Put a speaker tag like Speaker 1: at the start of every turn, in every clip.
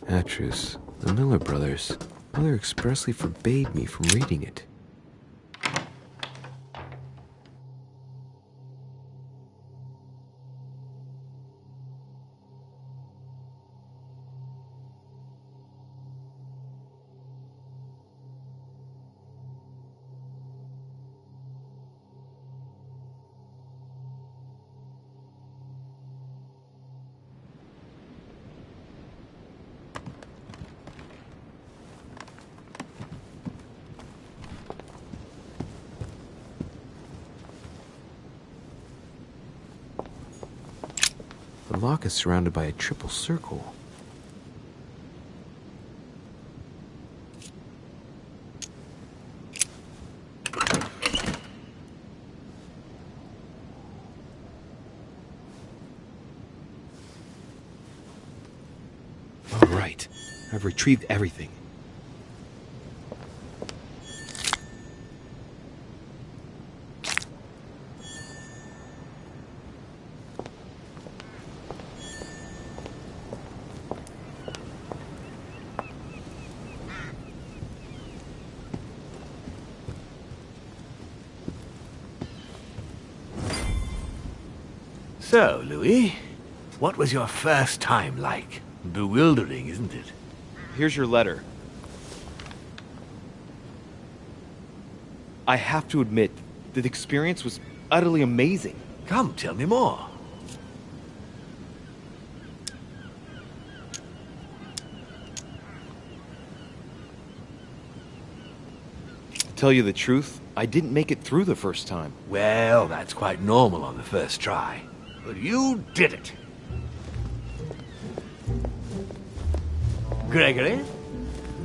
Speaker 1: Atrus, the Miller brothers. Mother expressly forbade me from reading it. The lock is surrounded by a triple circle.
Speaker 2: All right, I've retrieved everything.
Speaker 3: So, Louis, what was your first time like? Bewildering, isn't it?
Speaker 2: Here's your letter. I have to admit, the experience was utterly amazing.
Speaker 3: Come, tell me more.
Speaker 2: To tell you the truth, I didn't make it through the first time.
Speaker 3: Well, that's quite normal on the first try. But you did it. Gregory,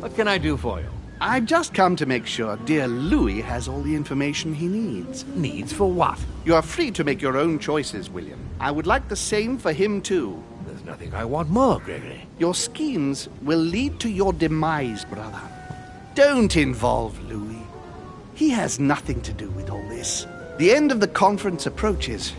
Speaker 3: what can I do for you?
Speaker 4: I've just come to make sure dear Louis has all the information he needs.
Speaker 3: Needs for what?
Speaker 4: You are free to make your own choices, William. I would like the same for him, too.
Speaker 3: There's nothing I want more, Gregory.
Speaker 4: Your schemes will lead to your demise, brother. Don't involve Louis. He has nothing to do with all this. The end of the conference approaches,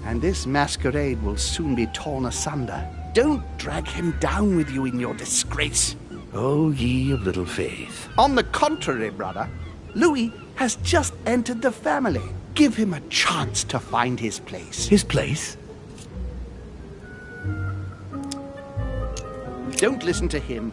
Speaker 4: and this masquerade will soon be torn asunder. Don't drag him down with you in your disgrace.
Speaker 3: Oh, ye of little faith.
Speaker 4: On the contrary, brother, Louis has just entered the family. Give him a chance to find his place.
Speaker 3: His place?
Speaker 4: Don't listen to him.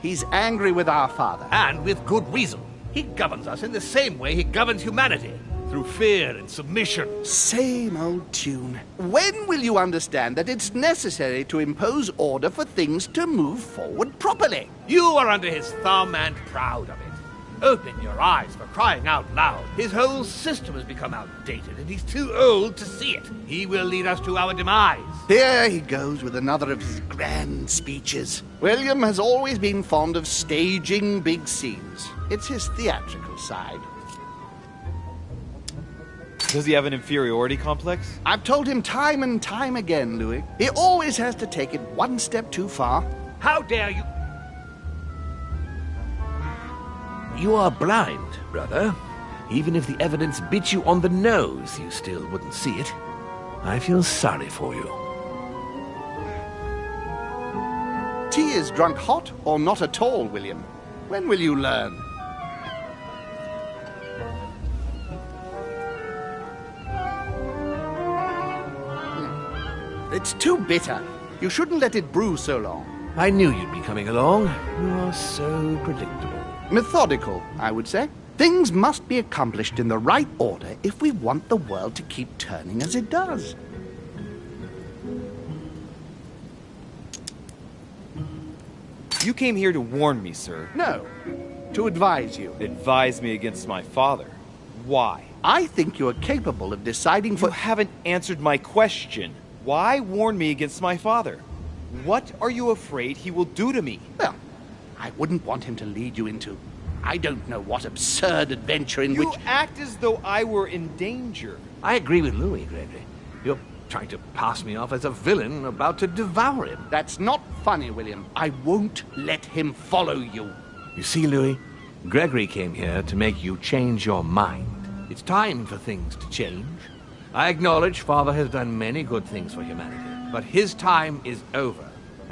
Speaker 4: He's angry with our father.
Speaker 3: And with good reason. He governs us in the same way he governs humanity. Through fear and submission.
Speaker 4: Same old tune. When will you understand that it's necessary to impose order for things to move forward properly?
Speaker 3: You are under his thumb and proud of it. Open your eyes, for crying out loud. His whole system has become outdated, and he's too old to see it. He will lead us to our demise.
Speaker 4: Here he goes with another of his grand speeches. William has always been fond of staging big scenes. It's his theatrical side.
Speaker 2: Does he have an inferiority complex?
Speaker 4: I've told him time and time again, Louis. He always has to take it one step too far.
Speaker 3: How dare you? You are blind, brother. Even if the evidence bit you on the nose, you still wouldn't see it. I feel sorry for you.
Speaker 4: Tea is drunk hot or not at all, William. When will you learn? It's too bitter. You shouldn't let it brew so long.
Speaker 3: I knew you'd be coming along. You are so predictable.
Speaker 4: Methodical, I would say. Things must be accomplished in the right order if we want the world to keep turning as it does.
Speaker 2: You came here to warn me, sir.
Speaker 4: No, to advise you.
Speaker 2: Advise me against my father. Why?
Speaker 4: I think you are capable of deciding for...
Speaker 2: You haven't answered my question. Why warn me against my father? What are you afraid he will do to me?
Speaker 4: Well, I wouldn't want him to lead you into... I don't know what absurd adventure in which...
Speaker 2: You act as though I were in danger.
Speaker 3: I agree with Louis, Gregory. You're trying to pass me off as a villain about to devour him.
Speaker 4: That's not funny, William. I won't let him follow you.
Speaker 3: You see, Louis, Gregory came here to make you change your mind. It's time for things to change. I acknowledge Father has done many good things for humanity, but his time is over,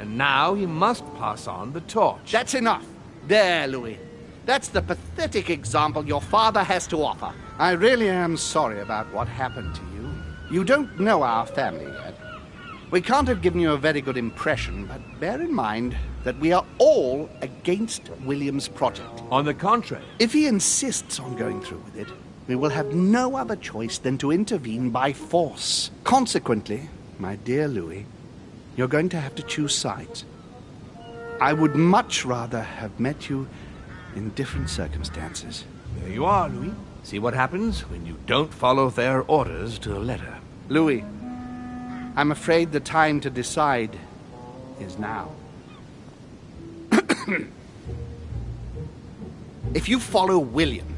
Speaker 3: And now he must pass on the torch.
Speaker 4: That's enough. There, Louis. That's the pathetic example your father has to offer. I really am sorry about what happened to you. You don't know our family yet. We can't have given you a very good impression, but bear in mind that we are all against William's project.
Speaker 3: On the contrary.
Speaker 4: If he insists on going through with it, we will have no other choice than to intervene by force. Consequently, my dear Louis, you're going to have to choose sides. I would much rather have met you in different circumstances.
Speaker 3: There you are, Louis. See what happens when you don't follow their orders to a letter.
Speaker 4: Louis, I'm afraid the time to decide is now. If you follow William,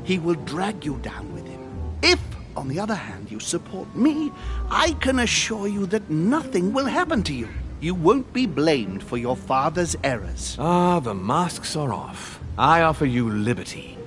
Speaker 4: he will drag you down with him. If, on the other hand, you support me, I can assure you that nothing will happen to you. You won't be blamed for your father's errors.
Speaker 3: Ah, the masks are off. I offer you liberty.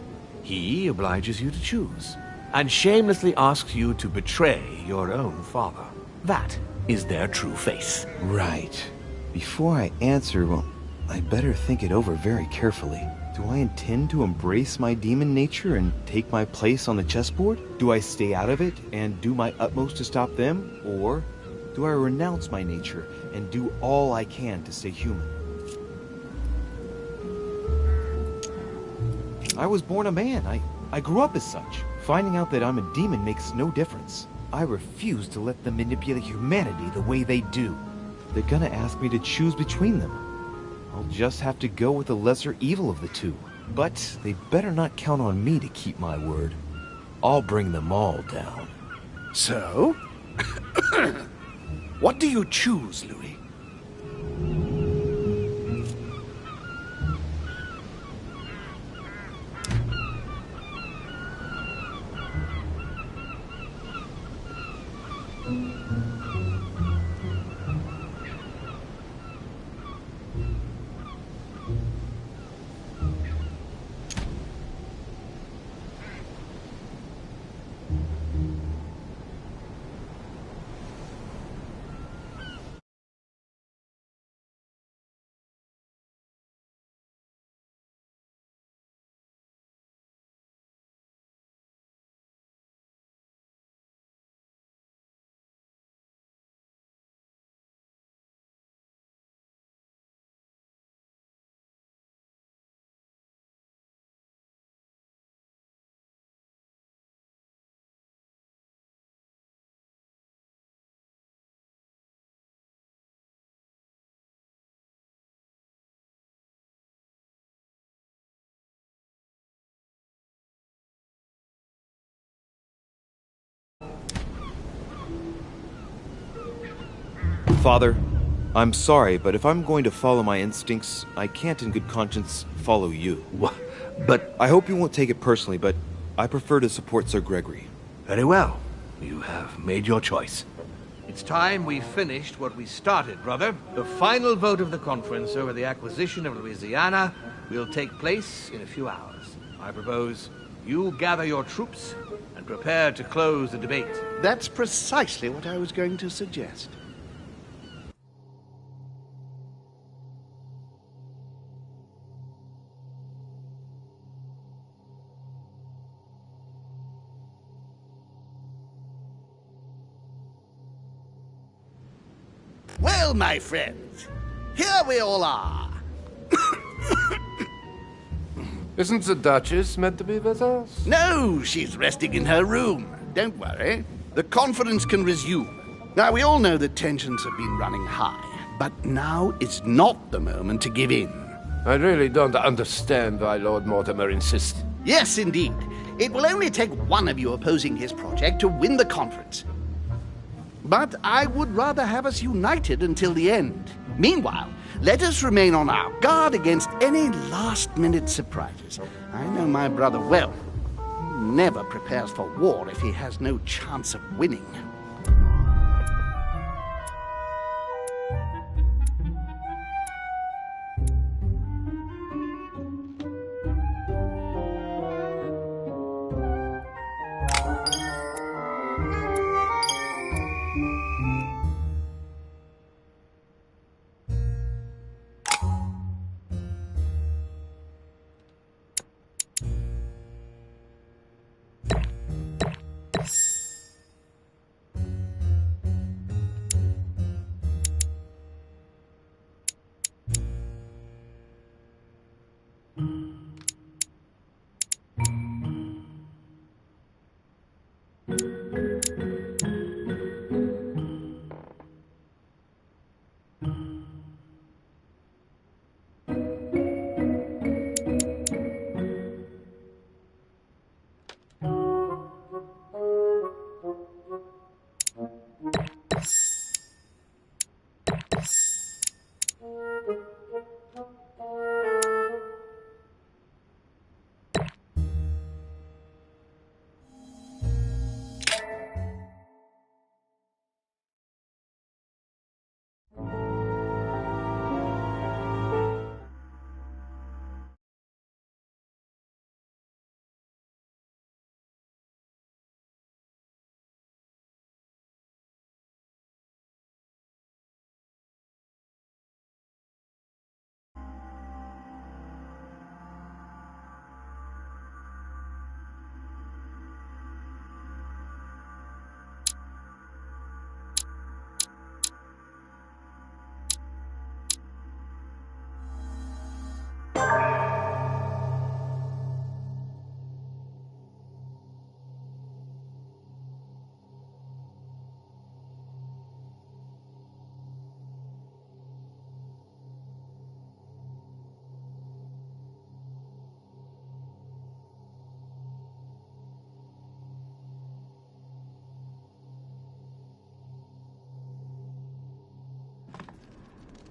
Speaker 3: He obliges you to choose, and shamelessly asks you to betray your own father. That is their true face.
Speaker 1: Right. Before I answer, well, I better think it over very carefully. Do I intend to embrace my demon nature and take my place on the chessboard? Do I stay out of it and do my utmost to stop them? Or do I renounce my nature and do all I can to stay human? I was born a man. I grew up as such. Finding out that I'm a demon makes no difference. I refuse to let them manipulate humanity the way they do. They're gonna ask me to choose between them. I'll just have to go with the lesser evil of the two. But they better not count on me to keep my word. I'll bring them all down.
Speaker 4: So? What do you choose, Louis?
Speaker 1: Father, I'm sorry, but if I'm going to follow my instincts, I can't in good conscience follow you.
Speaker 3: But
Speaker 1: I hope you won't take it personally, but I prefer to support Sir Gregory.
Speaker 3: very well. You have made your choice. It's time we finished what we started, brother. The final vote of the conference over the acquisition of Louisiana will take place in a few hours. I propose you gather your troops and prepare to close the debate.
Speaker 4: That's precisely what I was going to suggest. Well, my friends, here we all are.
Speaker 5: Isn't the Duchess meant to be with us?
Speaker 4: No, she's resting in her room. Don't worry. The conference can resume. Now, we all know that tensions have been running high, but now is not the moment to give in.
Speaker 5: I really don't understand why Lord Mortimer insists.
Speaker 4: Yes, indeed. It will only take one of you opposing his project to win the conference. But I would rather have us united until the end. Meanwhile, let us remain on our guard against any last-minute surprises. I know my brother well. He never prepares for war if he has no chance of winning.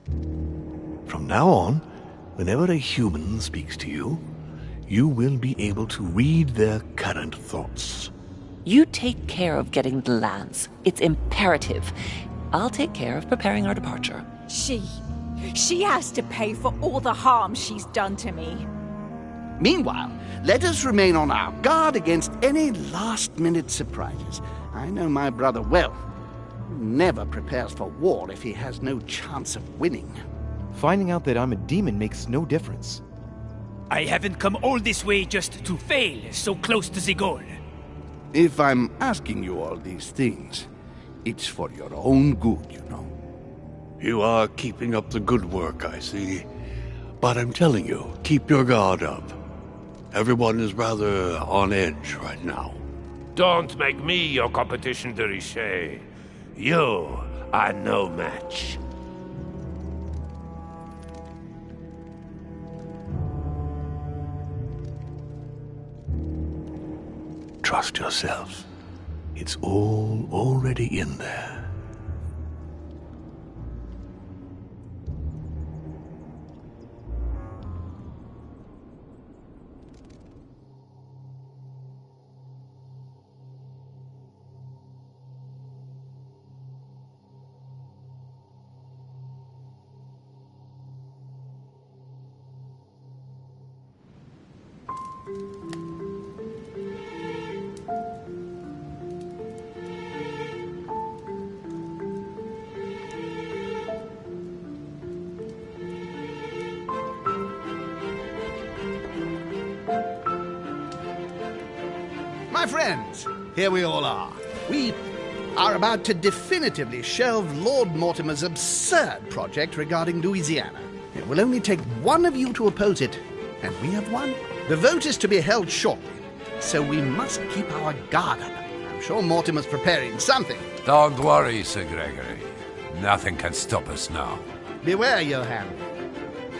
Speaker 6: From now on, whenever a human speaks to you, you will be able to read their current thoughts.
Speaker 7: You take care of getting the lands. It's imperative. I'll take care of preparing our departure.
Speaker 8: She has to pay for all the harm she's done to me.
Speaker 4: Meanwhile, let us remain on our guard against any last-minute surprises. I know my brother well. He never prepares for war if he has no chance of winning.
Speaker 1: Finding out that I'm a demon makes no difference.
Speaker 9: I haven't come all this way just to fail so close to the goal.
Speaker 4: If I'm asking you all these things, it's for your own good, you know.
Speaker 6: You are keeping up the good work, I see. But I'm telling you, keep your guard up. Everyone is rather on edge right now.
Speaker 5: Don't make me your competition, de Richet. You are no match.
Speaker 6: Trust yourself. It's all already in there.
Speaker 4: My friends, here we all are. We are about to definitively shelve Lord Mortimer's absurd project regarding Louisiana. It will only take one of you to oppose it, and we have won. The vote is to be held shortly, so we must keep our guard up. I'm sure Mortimer's preparing something.
Speaker 10: Don't worry, Sir Gregory. Nothing can stop us now.
Speaker 4: Beware, Johann.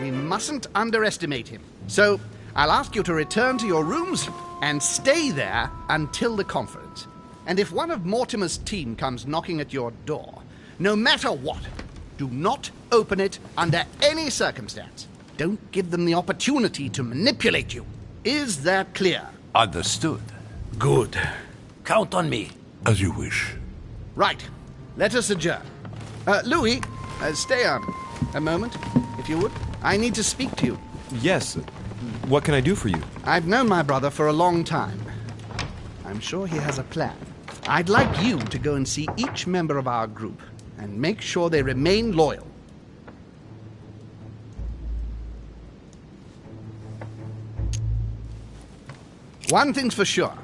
Speaker 4: We mustn't underestimate him. So, I'll ask you to return to your rooms and stay there until the conference. And if one of Mortimer's team comes knocking at your door, no matter what, do not open it under any circumstance. Don't give them the opportunity to manipulate you. Is that clear?
Speaker 10: Understood.
Speaker 6: Good.
Speaker 9: Count on me.
Speaker 6: As you wish.
Speaker 4: Right. Let us adjourn. Louis, stay on a moment, if you would. I need to speak to you.
Speaker 1: Yes. What can I do for you?
Speaker 4: I've known my brother for a long time. I'm sure he has a plan. I'd like you to go and see each member of our group and make sure they remain loyal. One thing's for sure.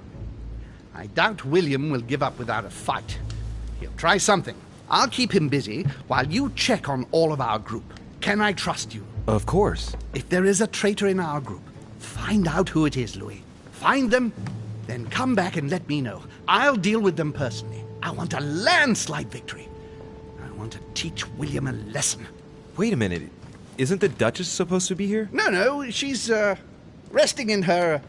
Speaker 4: I doubt William will give up without a fight. He'll try something. I'll keep him busy while you check on all of our group. Can I trust you?
Speaker 1: Of course.
Speaker 4: If there is a traitor in our group, find out who it is, Louis. Find them, then come back and let me know. I'll deal with them personally. I want a landslide victory. I want to teach William a lesson.
Speaker 1: Wait a minute. Isn't the Duchess supposed to be here?
Speaker 4: No, she's resting in her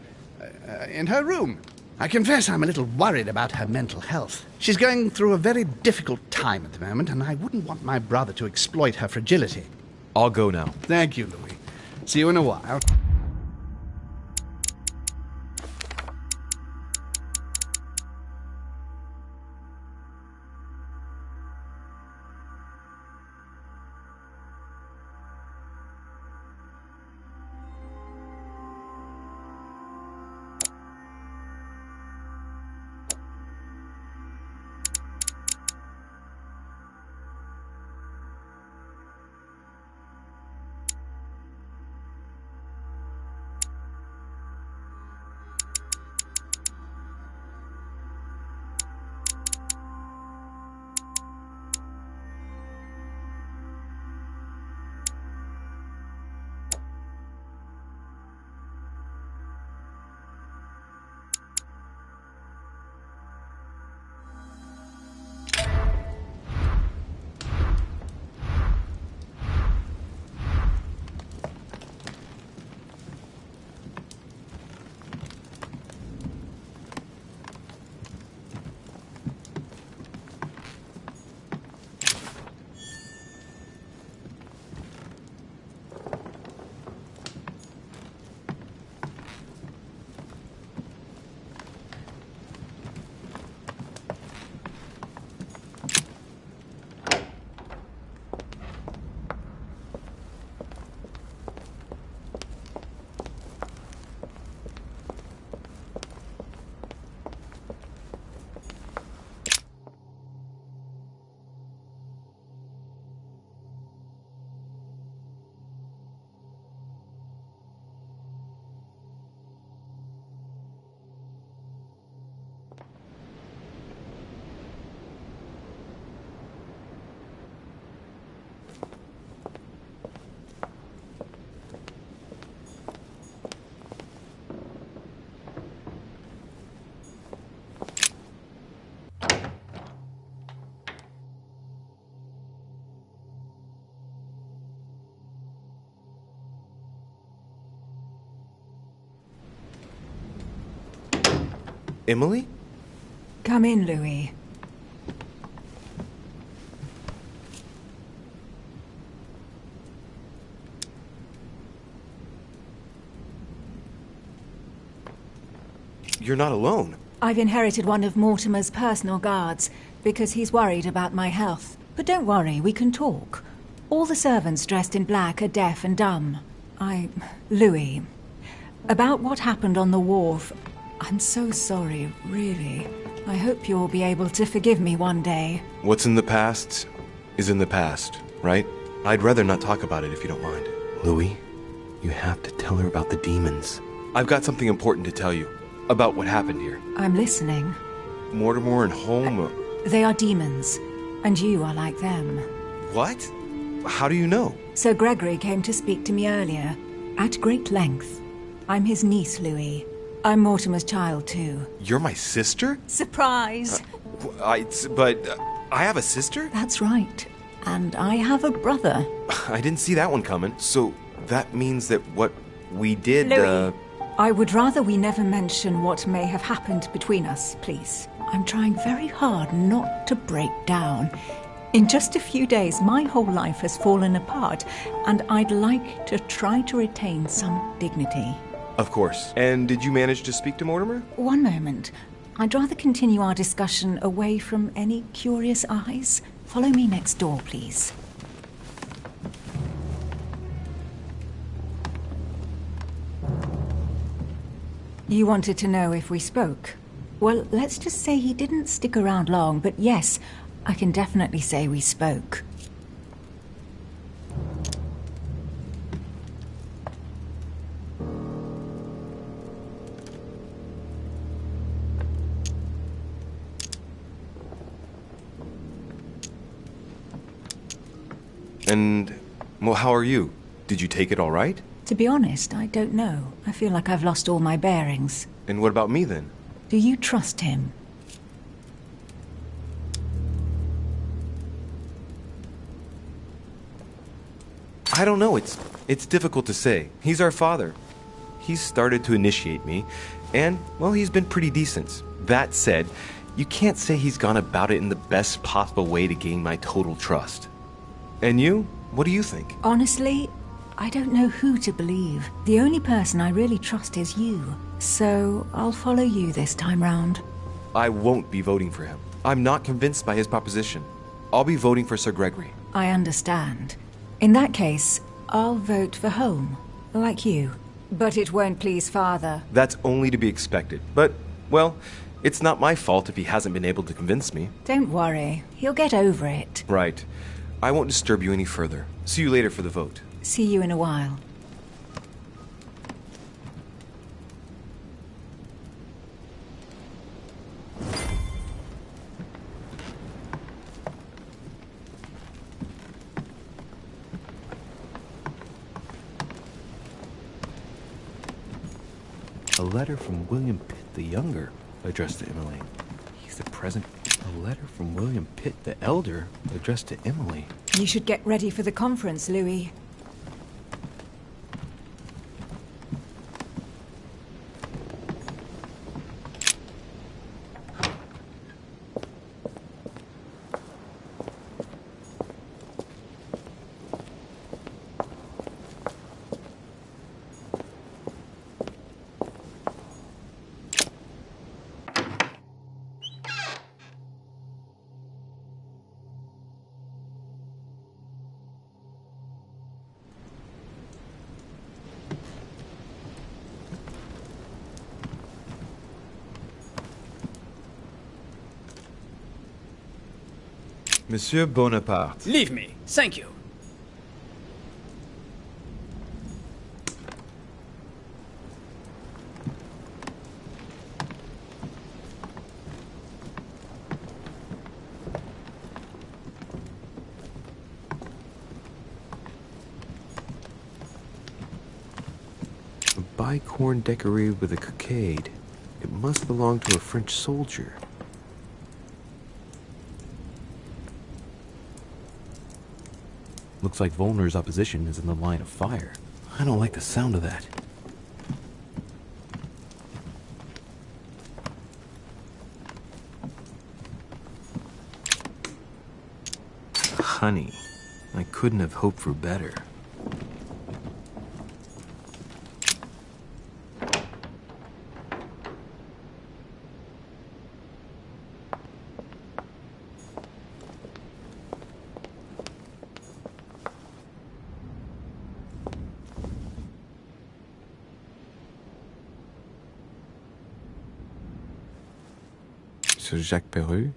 Speaker 4: room. I confess I'm a little worried about her mental health. She's going through a very difficult time at the moment, and I wouldn't want my brother to exploit her fragility.
Speaker 1: I'll go now.
Speaker 4: Thank you, Louis. See you in a while.
Speaker 1: Emily?
Speaker 8: Come in, Louis.
Speaker 1: You're not alone.
Speaker 8: I've inherited one of Mortimer's personal guards because he's worried about my health. But don't worry, we can talk. All the servants dressed in black are deaf and dumb. Louis, about what happened on the wharf, I'm so sorry, really. I hope you'll be able to forgive me one day.
Speaker 1: What's in the past is in the past, right? I'd rather not talk about it if you don't mind. Louis, you have to tell her about the demons. I've got something important to tell you about what happened here.
Speaker 8: I'm listening.
Speaker 1: Mortimer and Holm...
Speaker 8: They are demons, and you are like them.
Speaker 1: What? How do you know?
Speaker 8: Sir Gregory came to speak to me earlier, at great length. I'm his niece, Louis. I'm Mortimer's child, too.
Speaker 1: You're my sister?
Speaker 8: Surprise!
Speaker 1: I have a sister?
Speaker 8: That's right. And I have a brother.
Speaker 1: I didn't see that one coming. So that means that what we did,
Speaker 8: Louis, I would rather we never mention what may have happened between us, please. I'm trying very hard not to break down. In just a few days, my whole life has fallen apart, and I'd like to try to retain some dignity.
Speaker 1: Of course. And did you manage to speak to Mortimer?
Speaker 8: One moment. I'd rather continue our discussion away from any curious eyes. Follow me next door, please. You wanted to know if we spoke? Well, let's just say he didn't stick around long, but yes, I can definitely say we spoke.
Speaker 1: And, well, how are you? Did you take it all right?
Speaker 8: To be honest, I don't know. I feel like I've lost all my bearings.
Speaker 1: And what about me, then?
Speaker 8: Do you trust him?
Speaker 1: I don't know. It's difficult to say. He's our father. He's started to initiate me, and, well, he's been pretty decent. That said, you can't say he's gone about it in the best possible way to gain my total trust. And you? What do you think?
Speaker 8: Honestly, I don't know who to believe. The only person I really trust is you. So, I'll follow you this time round.
Speaker 1: I won't be voting for him. I'm not convinced by his proposition. I'll be voting for Sir Gregory.
Speaker 8: I understand. In that case, I'll vote for Holm, like you. But it won't please Father.
Speaker 1: That's only to be expected. But, well, it's not my fault if he hasn't been able to convince me.
Speaker 8: Don't worry. He'll get over it.
Speaker 1: Right. I won't disturb you any further. See you later for the vote.
Speaker 8: See you in a while.
Speaker 1: A letter from William Pitt the Younger, addressed to Emily. He's the present. A letter from William Pitt the Elder, addressed to Emily.
Speaker 8: You should get ready for the conference, Louis.
Speaker 2: Monsieur Bonaparte.
Speaker 9: Leave me. Thank you.
Speaker 1: A bicorn decorated with a cockade. It must belong to a French soldier. Looks like Volner's opposition is in the line of fire. I don't like the sound of that. honey. I couldn't have hoped for better.
Speaker 11: Sir Jacques Perru?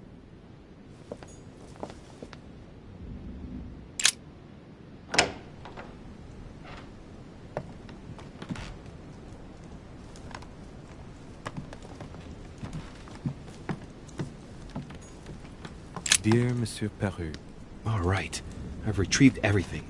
Speaker 11: Dear Monsieur Perru.
Speaker 1: All right. I've retrieved everything.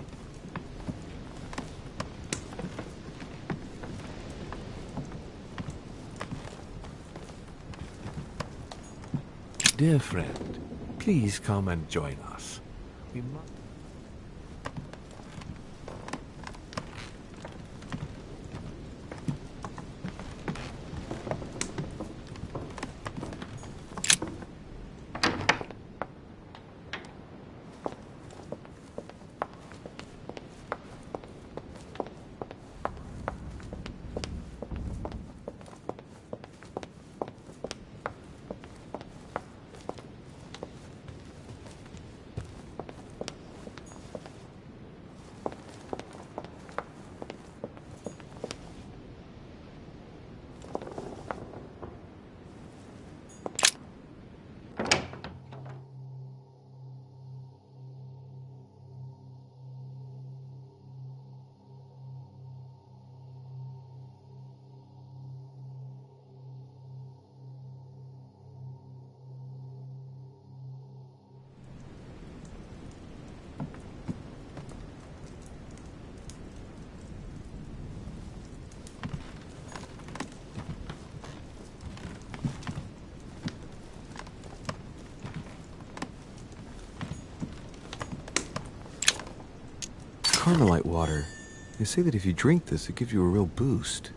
Speaker 11: Dear friend, please come and join us. We must...
Speaker 1: Carmelite water. They say that if you drink this, it gives you a real boost.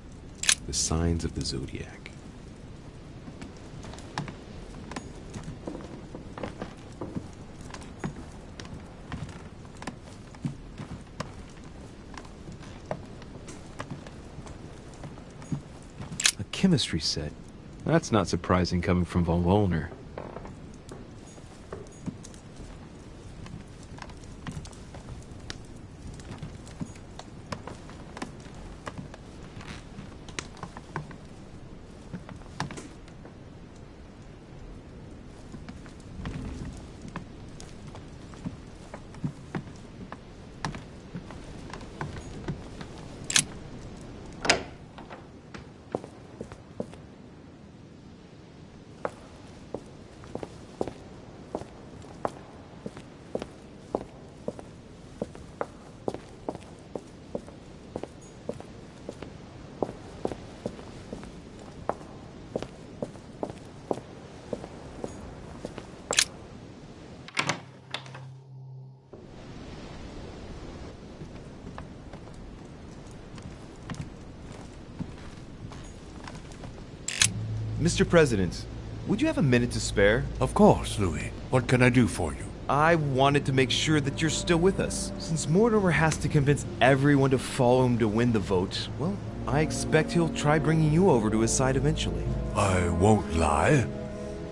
Speaker 1: The signs of the zodiac. A chemistry set. That's not surprising coming from von Wollner.
Speaker 2: Mr. President, would you have a minute to spare?
Speaker 6: Of course, Louis. What can I do for you?
Speaker 2: I wanted to make sure that you're still with us. Since Mortimer has to convince everyone to follow him to win the vote, well, I expect he'll try bringing you over to his side eventually.
Speaker 6: I won't lie.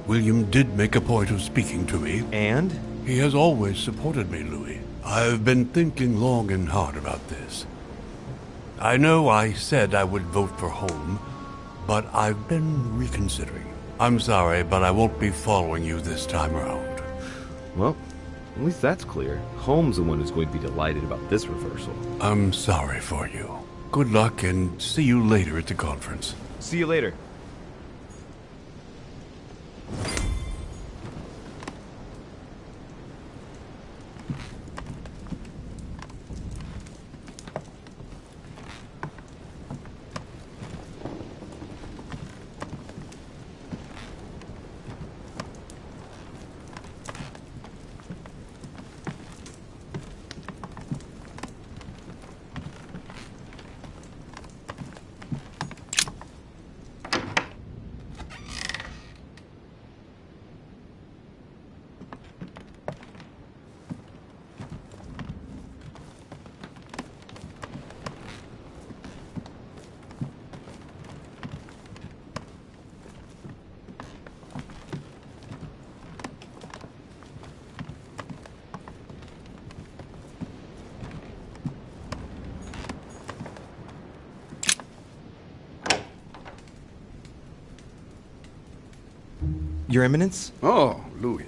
Speaker 6: William did make a point of speaking to me.
Speaker 2: And?
Speaker 6: He has always supported me, Louis. I've been thinking long and hard about this. I know I said I would vote for Holm, but I've been reconsidering. I'm sorry, but I won't be following you this time around.
Speaker 1: Well, at least that's clear. Holmes the one who's going to be delighted about this reversal.
Speaker 6: I'm sorry for you. Good luck and see you later at the conference.
Speaker 2: See you later. Your Eminence?
Speaker 4: Oh, Louis.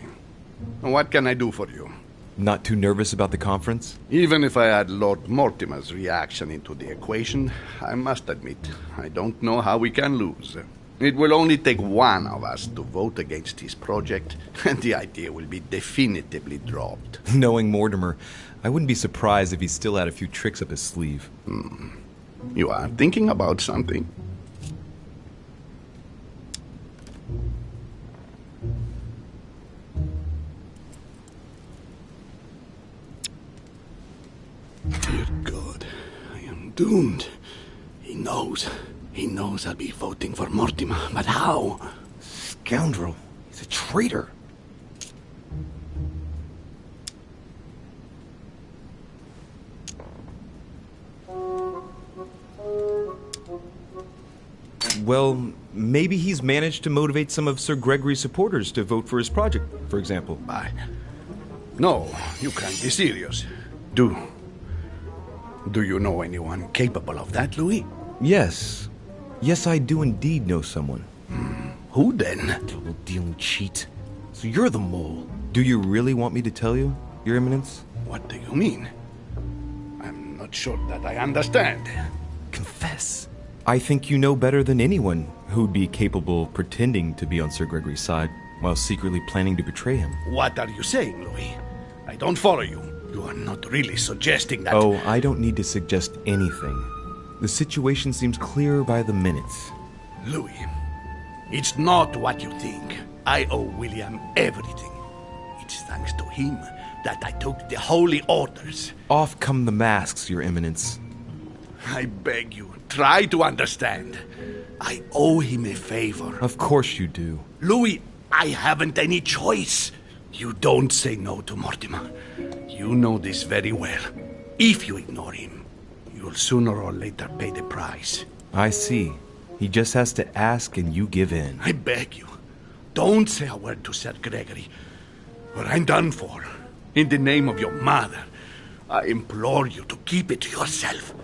Speaker 4: What can I do for you?
Speaker 2: Not too nervous about the conference?
Speaker 4: Even if I add Lord Mortimer's reaction into the equation, I must admit, I don't know how we can lose. It will only take one of us to vote against his project, and the idea will be definitively dropped.
Speaker 2: Knowing Mortimer, I wouldn't be surprised if he still had a few tricks up his sleeve.
Speaker 4: You are thinking about something? Dear God, I am doomed. He knows. He knows I'll be voting for Mortimer, but how?
Speaker 2: Scoundrel. He's a traitor. Well, maybe he's managed to motivate some of Sir Gregory's supporters to vote for his project, for example.
Speaker 4: No, you can't be serious. Do you know anyone capable of that, Louis?
Speaker 2: Yes. Yes, I do indeed know someone.
Speaker 4: Who then?
Speaker 2: Double-dealing cheat. So you're the mole. Do you really want me to tell you, Your Eminence?
Speaker 4: What do you mean? I'm not sure that I understand.
Speaker 2: Confess. I think you know better than anyone who'd be capable of pretending to be on Sir Gregory's side while secretly planning to betray him.
Speaker 4: What are you saying, Louis? I don't follow you. You are not really suggesting that...
Speaker 2: Oh, I don't need to suggest anything. The situation seems clearer by the minute.
Speaker 4: Louis, it's not what you think. I owe William everything. It's thanks to him that I took the holy orders.
Speaker 2: Off come the masks, Your Eminence.
Speaker 4: I beg you, try to understand. I owe him a favor.
Speaker 2: Of course you do.
Speaker 4: Louis, I haven't any choice. You don't say no to Mortimer. You know this very well. If you ignore him, you'll sooner or later pay the price.
Speaker 2: I see. He just has to ask and you give in.
Speaker 4: I beg you, don't say a word to Sir Gregory, or I'm done for. In the name of your mother, I implore you to keep it to yourself.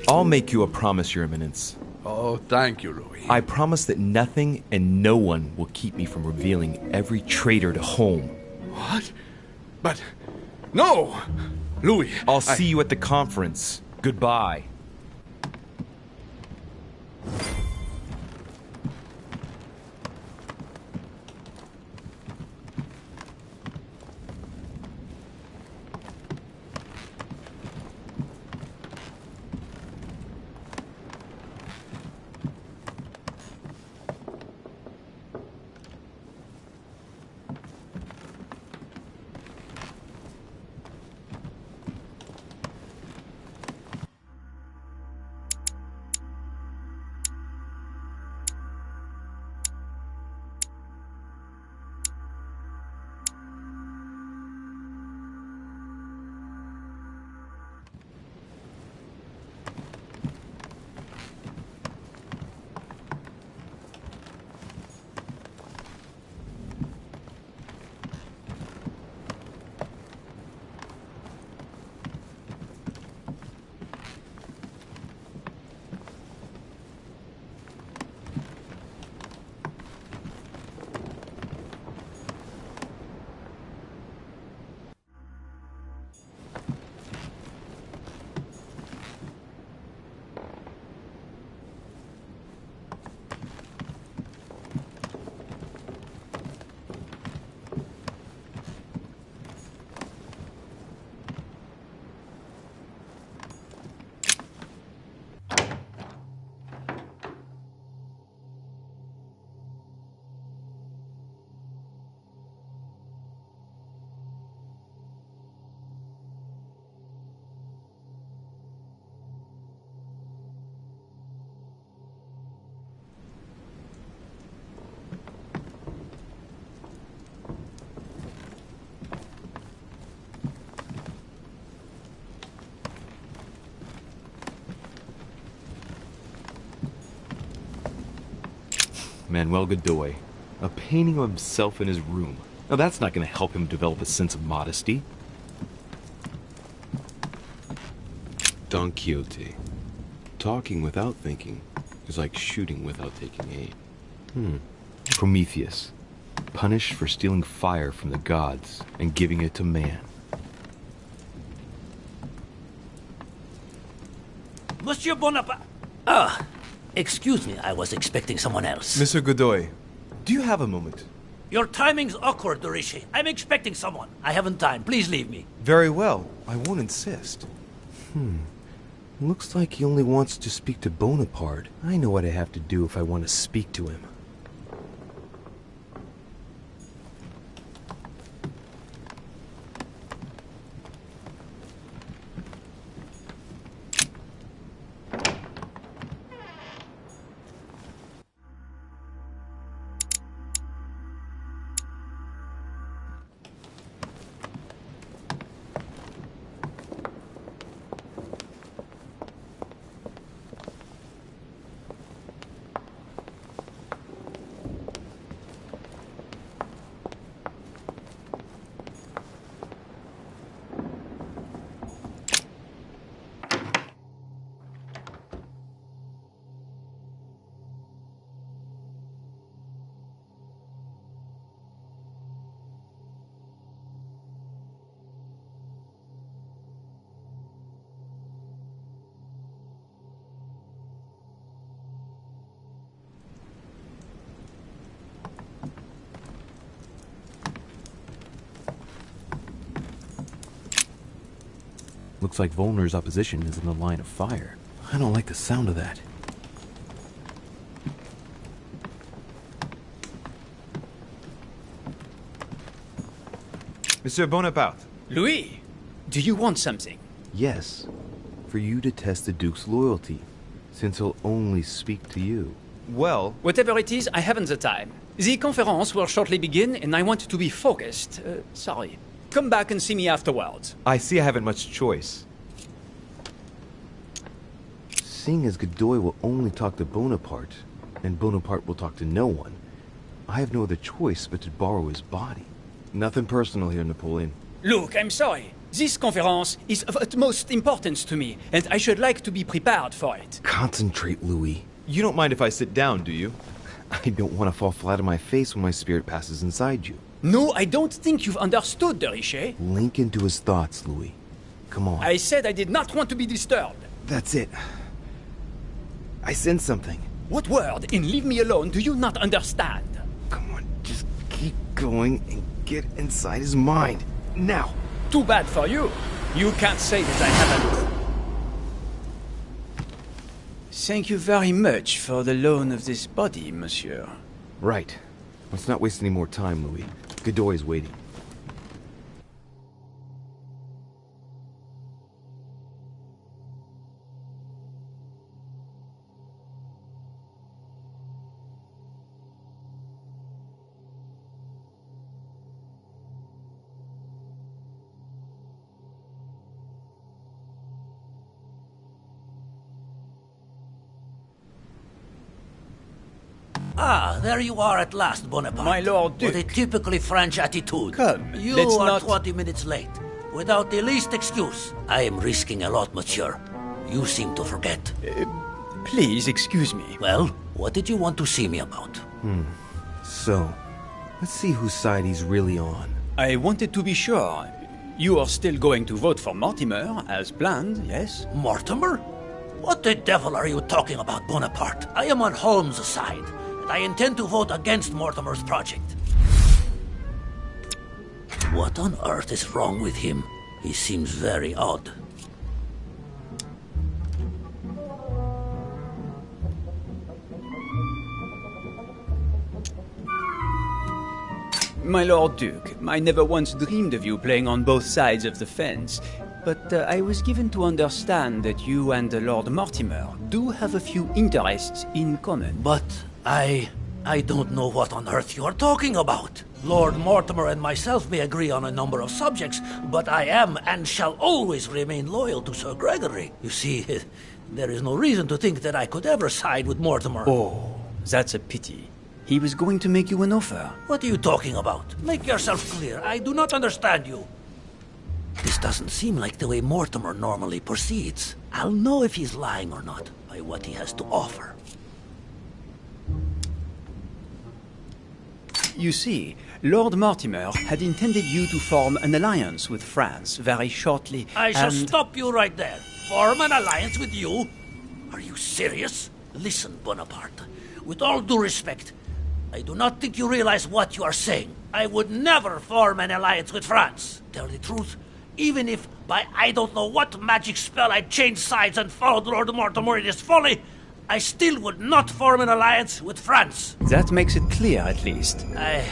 Speaker 2: I'll make you a promise, Your Eminence.
Speaker 4: Oh, thank you, Louis.
Speaker 2: I promise that nothing and no one will keep me from revealing every traitor to Home.
Speaker 4: What? But... no! Louis,
Speaker 2: I'll see you at the conference. Goodbye. Manuel Godoy. A painting of himself in his room. Now that's not going to help him develop a sense of modesty.
Speaker 11: Don Quixote.
Speaker 2: talking without thinking is like shooting without taking aim. Prometheus, punished for stealing fire from the gods and giving it to man.
Speaker 12: Monsieur Bonaparte... excuse me, I was expecting someone else.
Speaker 2: Mr. Godoy, do you have a moment?
Speaker 12: Your timing's awkward, Dorishi. I'm expecting someone. I haven't time. Please leave me.
Speaker 2: Very well. I won't insist. Looks like he only wants to speak to Bonaparte. I know what I have to do if I want to speak to him. Looks like Volner's opposition is in the line of fire. I don't like the sound of that. Monsieur Bonaparte.
Speaker 9: Louis, do you want something?
Speaker 2: Yes, for you to test the Duke's loyalty, since he'll only speak to you. Well...
Speaker 9: Whatever it is, I haven't the time. The conference will shortly begin, and I want to be focused. Sorry. Come back and see me afterwards.
Speaker 2: I see I haven't much choice. Seeing as Godoy will only talk to Bonaparte, and Bonaparte will talk to no one, I have no other choice but to borrow his body. Nothing personal here, Napoleon.
Speaker 9: Look, I'm sorry. This conference is of utmost importance to me, and I should like to be prepared for it.
Speaker 2: Concentrate, Louis. You don't mind if I sit down, do you? I don't want to fall flat on my face when my spirit passes inside you.
Speaker 9: No, I don't think you've understood, Richet.
Speaker 2: Link into his thoughts, Louis. Come on.
Speaker 9: I said I did not want to be disturbed.
Speaker 2: That's it. I sense something.
Speaker 9: What word in leave me alone do you not understand?
Speaker 2: Come on, just keep going and get inside his mind. Now!
Speaker 9: Too bad for you. You can't say that I haven't. Thank you very much for the loan of this body, monsieur.
Speaker 2: Right. Let's not waste any more time, Louis. Godoy is waiting.
Speaker 12: Ah, there you are at last, Bonaparte.
Speaker 9: My Lord Duke.
Speaker 12: With a typically French attitude.
Speaker 9: Come,
Speaker 12: you
Speaker 9: let's
Speaker 12: are
Speaker 9: not...
Speaker 12: 20 minutes late. Without the least excuse. I am risking a lot, monsieur. You seem to forget.
Speaker 9: Please, excuse me.
Speaker 12: Well, what did you want to see me about?
Speaker 2: So, let's see whose side he's really on.
Speaker 9: I wanted to be sure. You are still going to vote for Mortimer, as planned, yes?
Speaker 12: Mortimer? What the devil are you talking about, Bonaparte? I am on Holmes' side. I intend to vote against Mortimer's project. What on earth is wrong with him? He seems very odd.
Speaker 9: My Lord Duke, I never once dreamed of you playing on both sides of the fence. But I was given to understand that you and Lord Mortimer do have a few interests in common.
Speaker 12: But I don't know what on earth you are talking about. Lord Mortimer and myself may agree on a number of subjects, but I am and shall always remain loyal to Sir Gregory. You see, there is no reason to think that I could ever side with Mortimer.
Speaker 9: Oh, that's a pity. He was going to make you an offer.
Speaker 12: What are you talking about? Make yourself clear. I do not understand you. This doesn't seem like the way Mortimer normally proceeds. I'll know if he's lying or not by what he has to offer.
Speaker 9: You see, Lord Mortimer had intended you to form an alliance with France very shortly.
Speaker 12: I shall stop you right there. Form an alliance with you? Are you serious? Listen, Bonaparte. With all due respect, I do not think you realize what you are saying. I would never form an alliance with France. Tell the truth, even if by I don't know what magic spell I changed sides and followed Lord Mortimer in his folly, I still would not form an alliance with France.
Speaker 9: That makes it clear, at least.
Speaker 12: I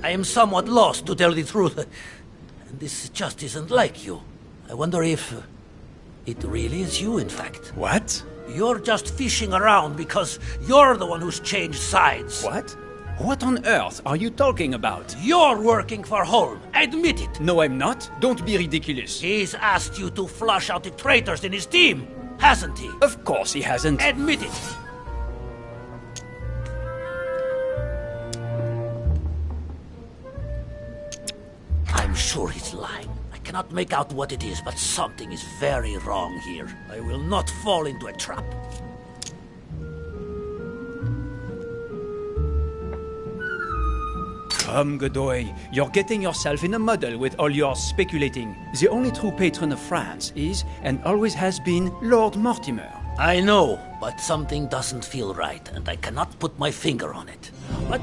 Speaker 12: am somewhat lost, to tell the truth. And this just isn't like you. I wonder if it really is you, in fact.
Speaker 9: What?
Speaker 12: You're just fishing around because you're the one who's changed sides.
Speaker 9: What? What on earth are you talking about?
Speaker 12: You're working for Holm. Admit it.
Speaker 9: No, I'm not. Don't be ridiculous.
Speaker 12: He's asked you to flush out the traitors in his team, hasn't he?
Speaker 9: Of course he hasn't.
Speaker 12: Admit it. I'm sure he's lying. I cannot make out what it is, but something is very wrong here. I will not fall into a trap.
Speaker 9: Come, Godoy, you're getting yourself in a muddle with all your speculating. The only true patron of France is, and always has been, Lord Mortimer.
Speaker 12: I know, but something doesn't feel right, and I cannot put my finger on it. But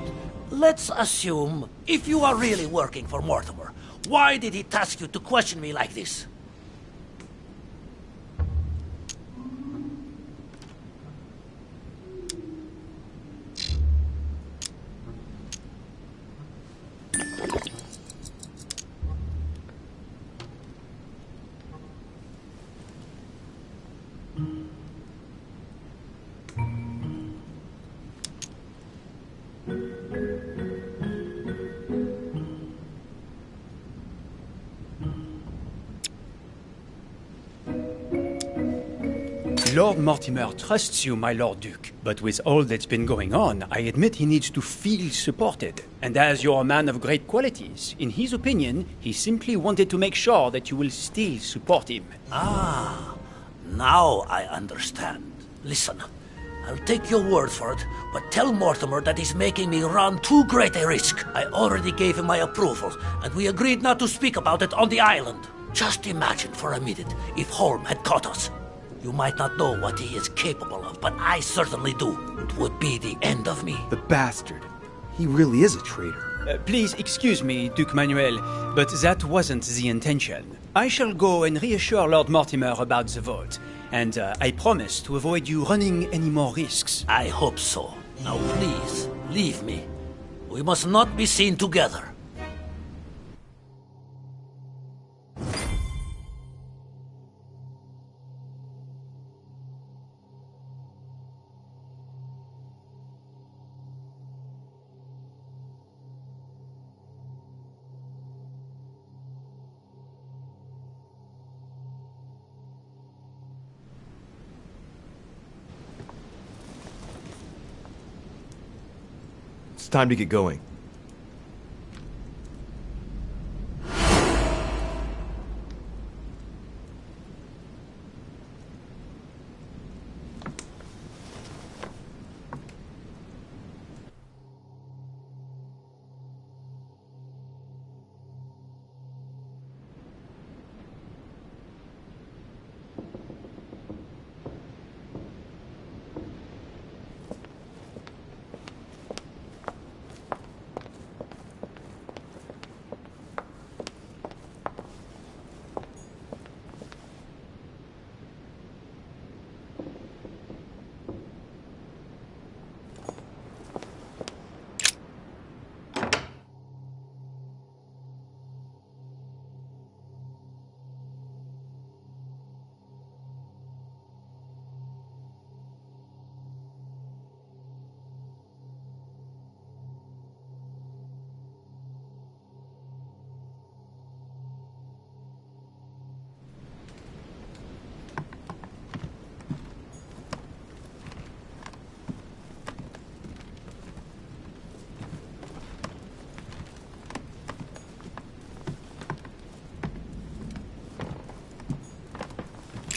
Speaker 12: let's assume, if you are really working for Mortimer, why did he task you to question me like this?
Speaker 9: Lord Mortimer trusts you, my Lord Duke. But with all that's been going on, I admit he needs to feel supported. And as you're a man of great qualities, in his opinion, he simply wanted to make sure that you will still support him.
Speaker 12: Ah, now I understand. Listen, I'll take your word for it, but tell Mortimer that he's making me run too great a risk. I already gave him my approval, and we agreed not to speak about it on the island. Just imagine for a minute if Holm had caught us. You might not know what he is capable of, but I certainly do. It would be the end of me.
Speaker 2: The bastard. He really is a traitor.
Speaker 9: Please excuse me, Duke Manuel, but that wasn't the intention. I shall go and reassure Lord Mortimer about the vote, and I promise to avoid you running any more risks.
Speaker 12: I hope so. Now please, leave me. We must not be seen together.
Speaker 1: It's time to get going.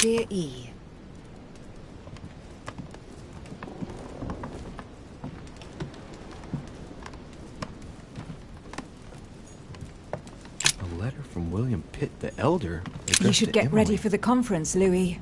Speaker 8: Dear E,
Speaker 1: William Pitt the Elder.
Speaker 8: You
Speaker 1: addressed
Speaker 8: should
Speaker 1: to
Speaker 8: get ready
Speaker 1: Emily.
Speaker 8: for the conference, Louis.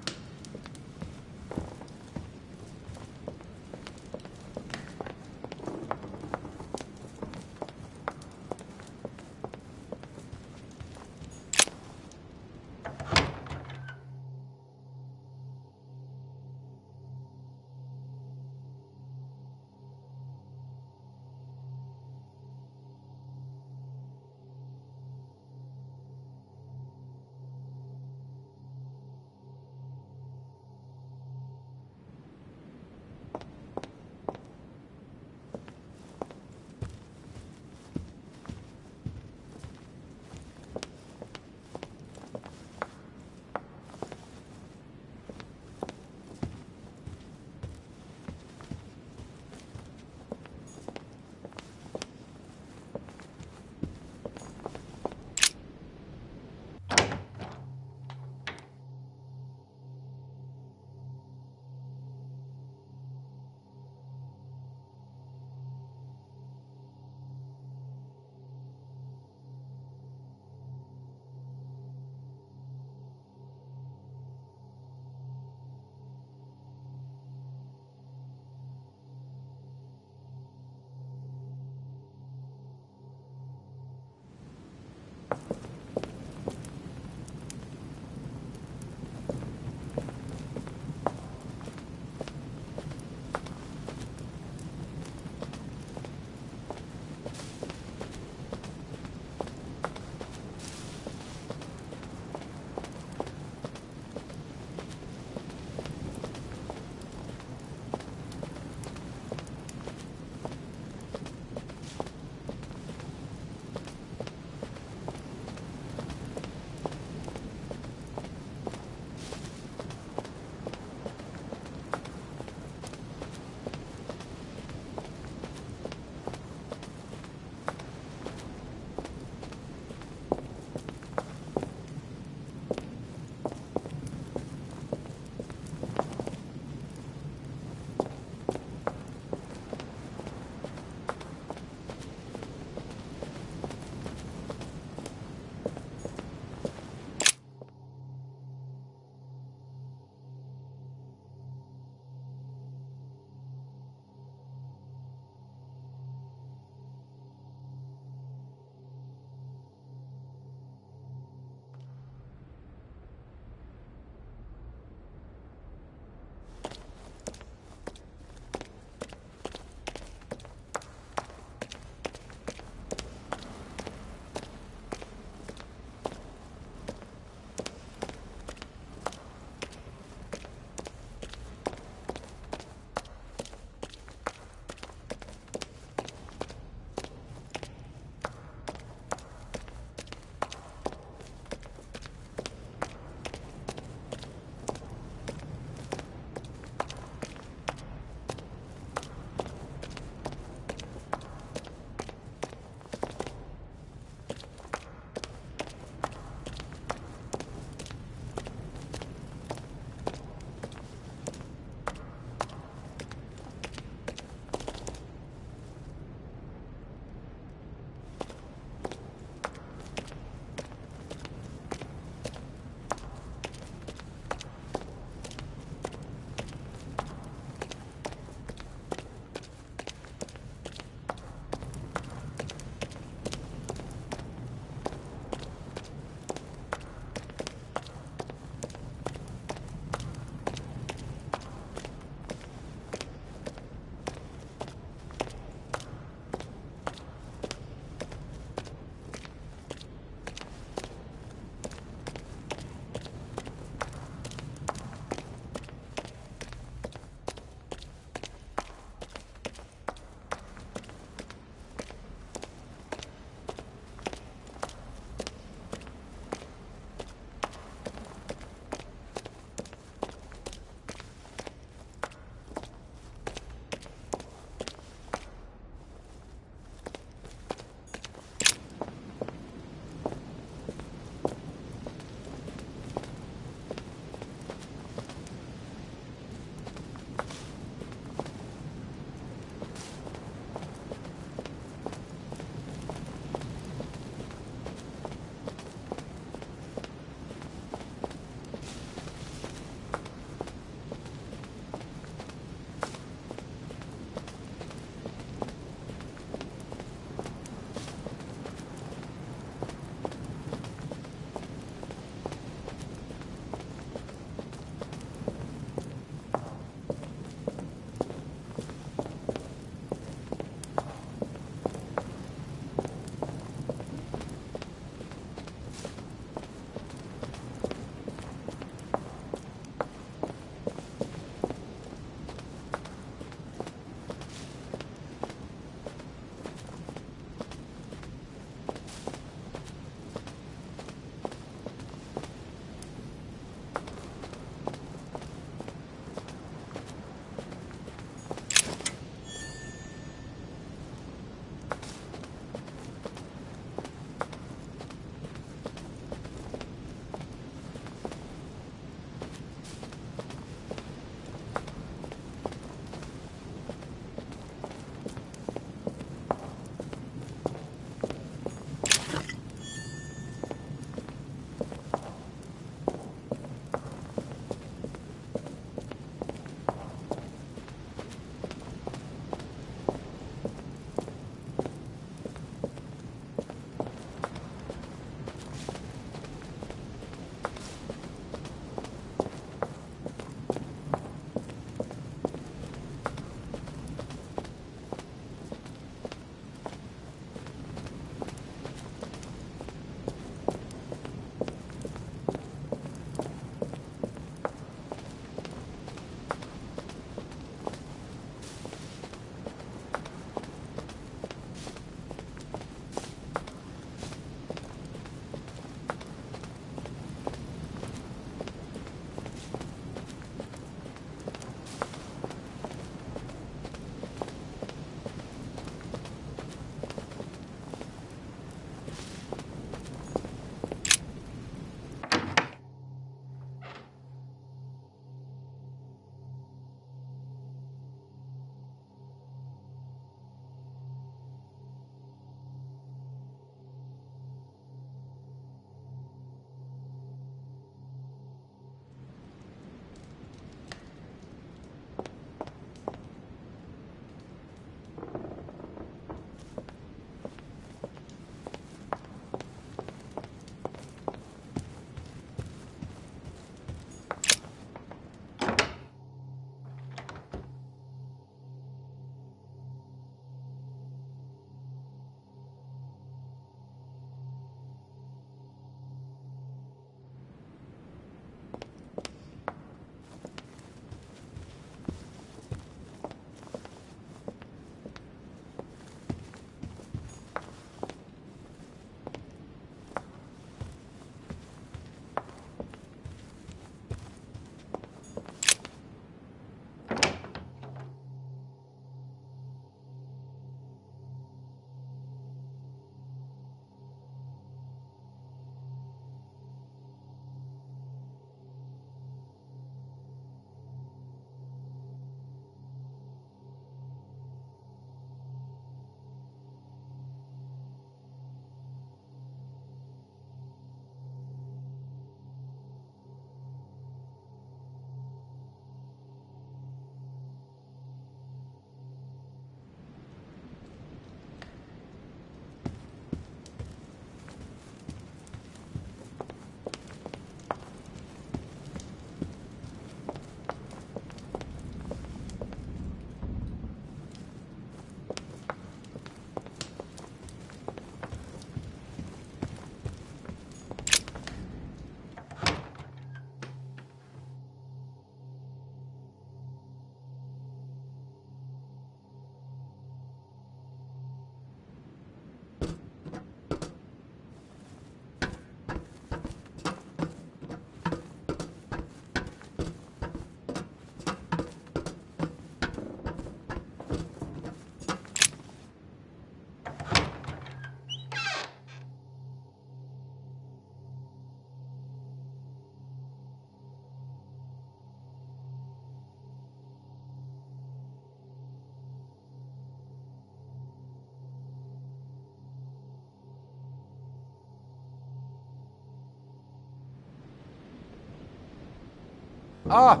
Speaker 10: Ah,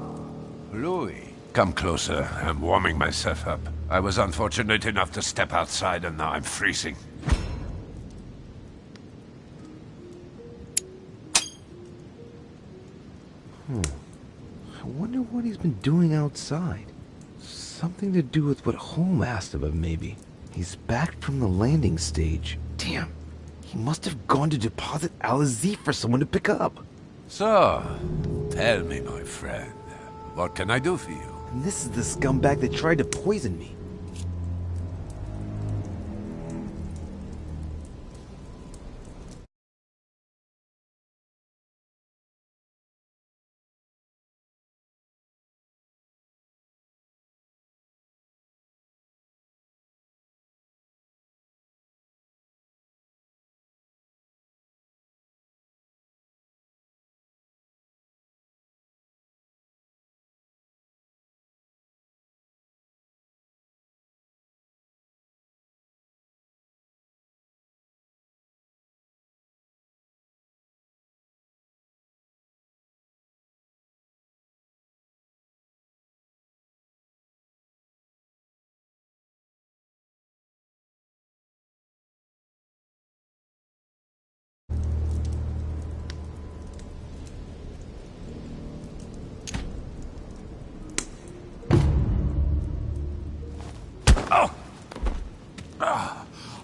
Speaker 10: Louis. Come closer. I'm warming myself up. I was unfortunate enough to step outside and now I'm freezing.
Speaker 2: I wonder what he's been doing outside. Something to do with what Holm asked of him, maybe. He's back from the landing stage. Damn. He must have gone to deposit Al-Aziz for someone to pick up.
Speaker 10: So, tell me, my friend, what can I do for you?
Speaker 2: And this is the scumbag that tried to poison me.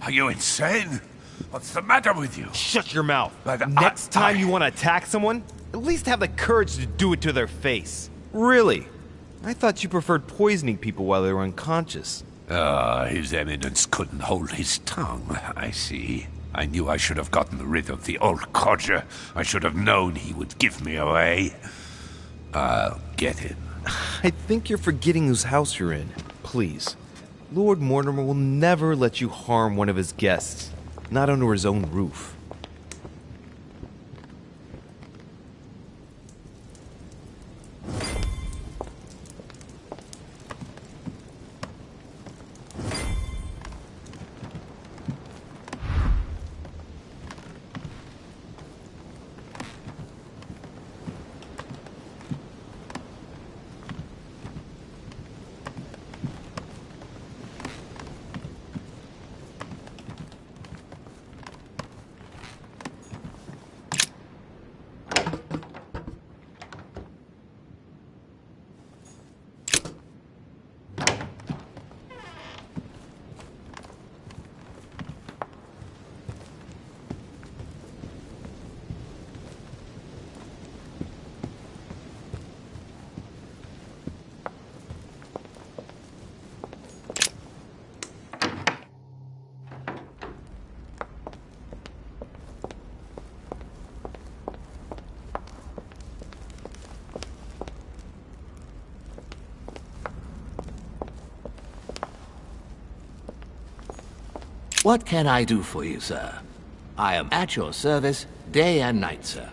Speaker 10: Are you insane? What's the matter with you?
Speaker 1: Shut your mouth. Next time you want to attack someone, at least have the courage to do it to their face. Really? I thought you preferred poisoning people while they were unconscious.
Speaker 10: His Eminence couldn't hold his tongue, I see. I knew I should have gotten rid of the old codger. I should have known he would give me away. I'll get him.
Speaker 1: I think you're forgetting whose house you're in. Please. Lord Mortimer will never let you harm one of his guests. Not under his own roof.
Speaker 3: What can I do for you, sir? I am at your service day and night, sir.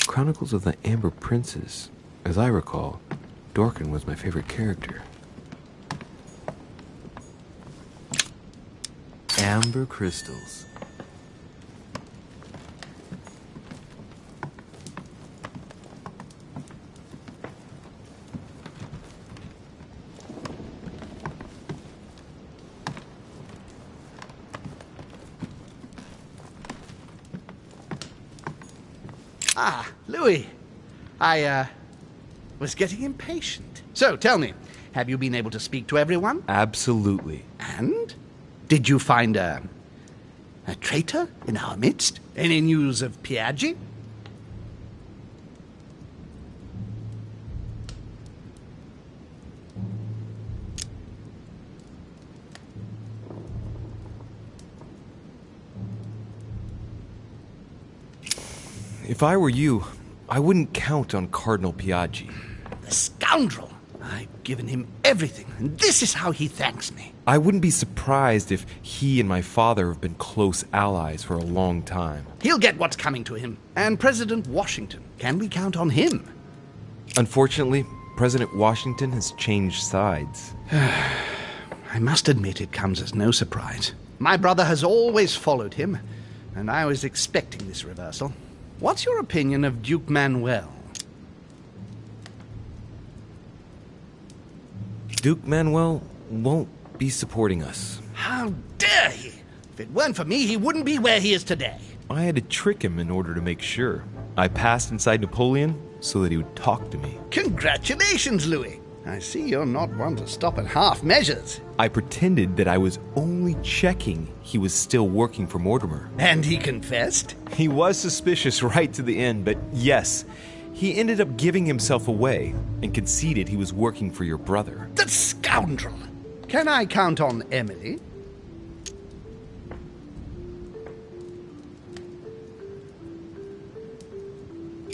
Speaker 2: Chronicles of the Amber Princes. As I recall, Dorkin was my favorite character.
Speaker 1: Amber crystals.
Speaker 4: Ah, Louis. I was getting impatient. So, tell me, have you been able to speak to everyone?
Speaker 1: Absolutely.
Speaker 4: And? Did you find a traitor in our midst? Any news of Piaggi?
Speaker 1: If I were you, I wouldn't count on Cardinal Piaggi.
Speaker 4: The scoundrel! I've given him everything, and this is how he thanks me.
Speaker 1: I wouldn't be surprised if he and my father have been close allies for a long time.
Speaker 4: He'll get what's coming to him. And President Washington, can we count on him?
Speaker 1: Unfortunately, President Washington has changed sides.
Speaker 4: I must admit it comes as no surprise. My brother has always followed him, and I was expecting this reversal. What's your opinion of Duke Manuel?
Speaker 1: Duke Manuel won't be supporting us.
Speaker 4: How dare he! If it weren't for me, he wouldn't be where he is today.
Speaker 1: I had to trick him in order to make sure. I passed inside Napoleon so that he would talk to me.
Speaker 4: Congratulations, Louis! I see you're not one to stop at half measures.
Speaker 1: I pretended that I was only checking he was still working for Mortimer.
Speaker 4: And he confessed?
Speaker 1: He was suspicious right to the end, but yes, he ended up giving himself away and conceded he was working for your brother.
Speaker 4: That scoundrel! Can I count on Emily?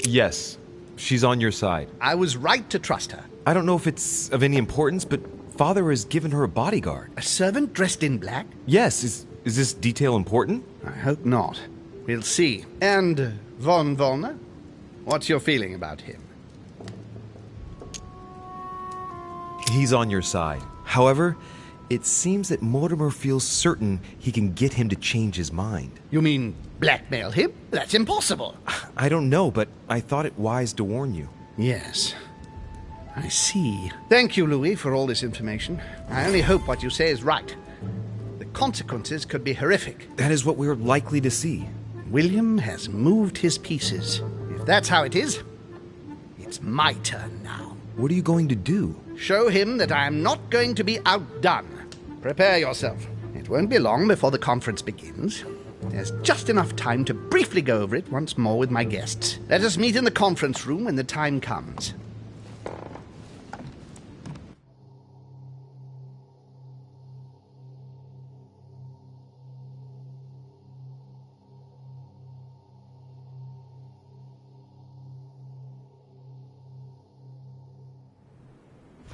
Speaker 1: Yes, she's on your side.
Speaker 4: I was right to trust her.
Speaker 1: I don't know if it's of any importance, but Father has given her a bodyguard.
Speaker 4: A servant dressed in black?
Speaker 1: Yes, is this detail important?
Speaker 4: I hope not. We'll see. And von Wollner? What's your feeling about him?
Speaker 1: He's on your side. However, it seems that Mortimer feels certain he can get him to change his mind.
Speaker 4: You mean blackmail him? That's impossible.
Speaker 1: I don't know, but I thought it wise to warn you.
Speaker 4: Yes. I see. Thank you, Louis, for all this information. I only hope what you say is right. The consequences could be horrific.
Speaker 1: That is what we're likely to see.
Speaker 4: William has moved his pieces. If that's how it is, it's my turn now.
Speaker 1: What are you going to do?
Speaker 4: Show him that I am not going to be outdone. Prepare yourself. It won't be long before the conference begins. There's just enough time to briefly go over it once more with my guests. Let us meet in the conference room when the time comes.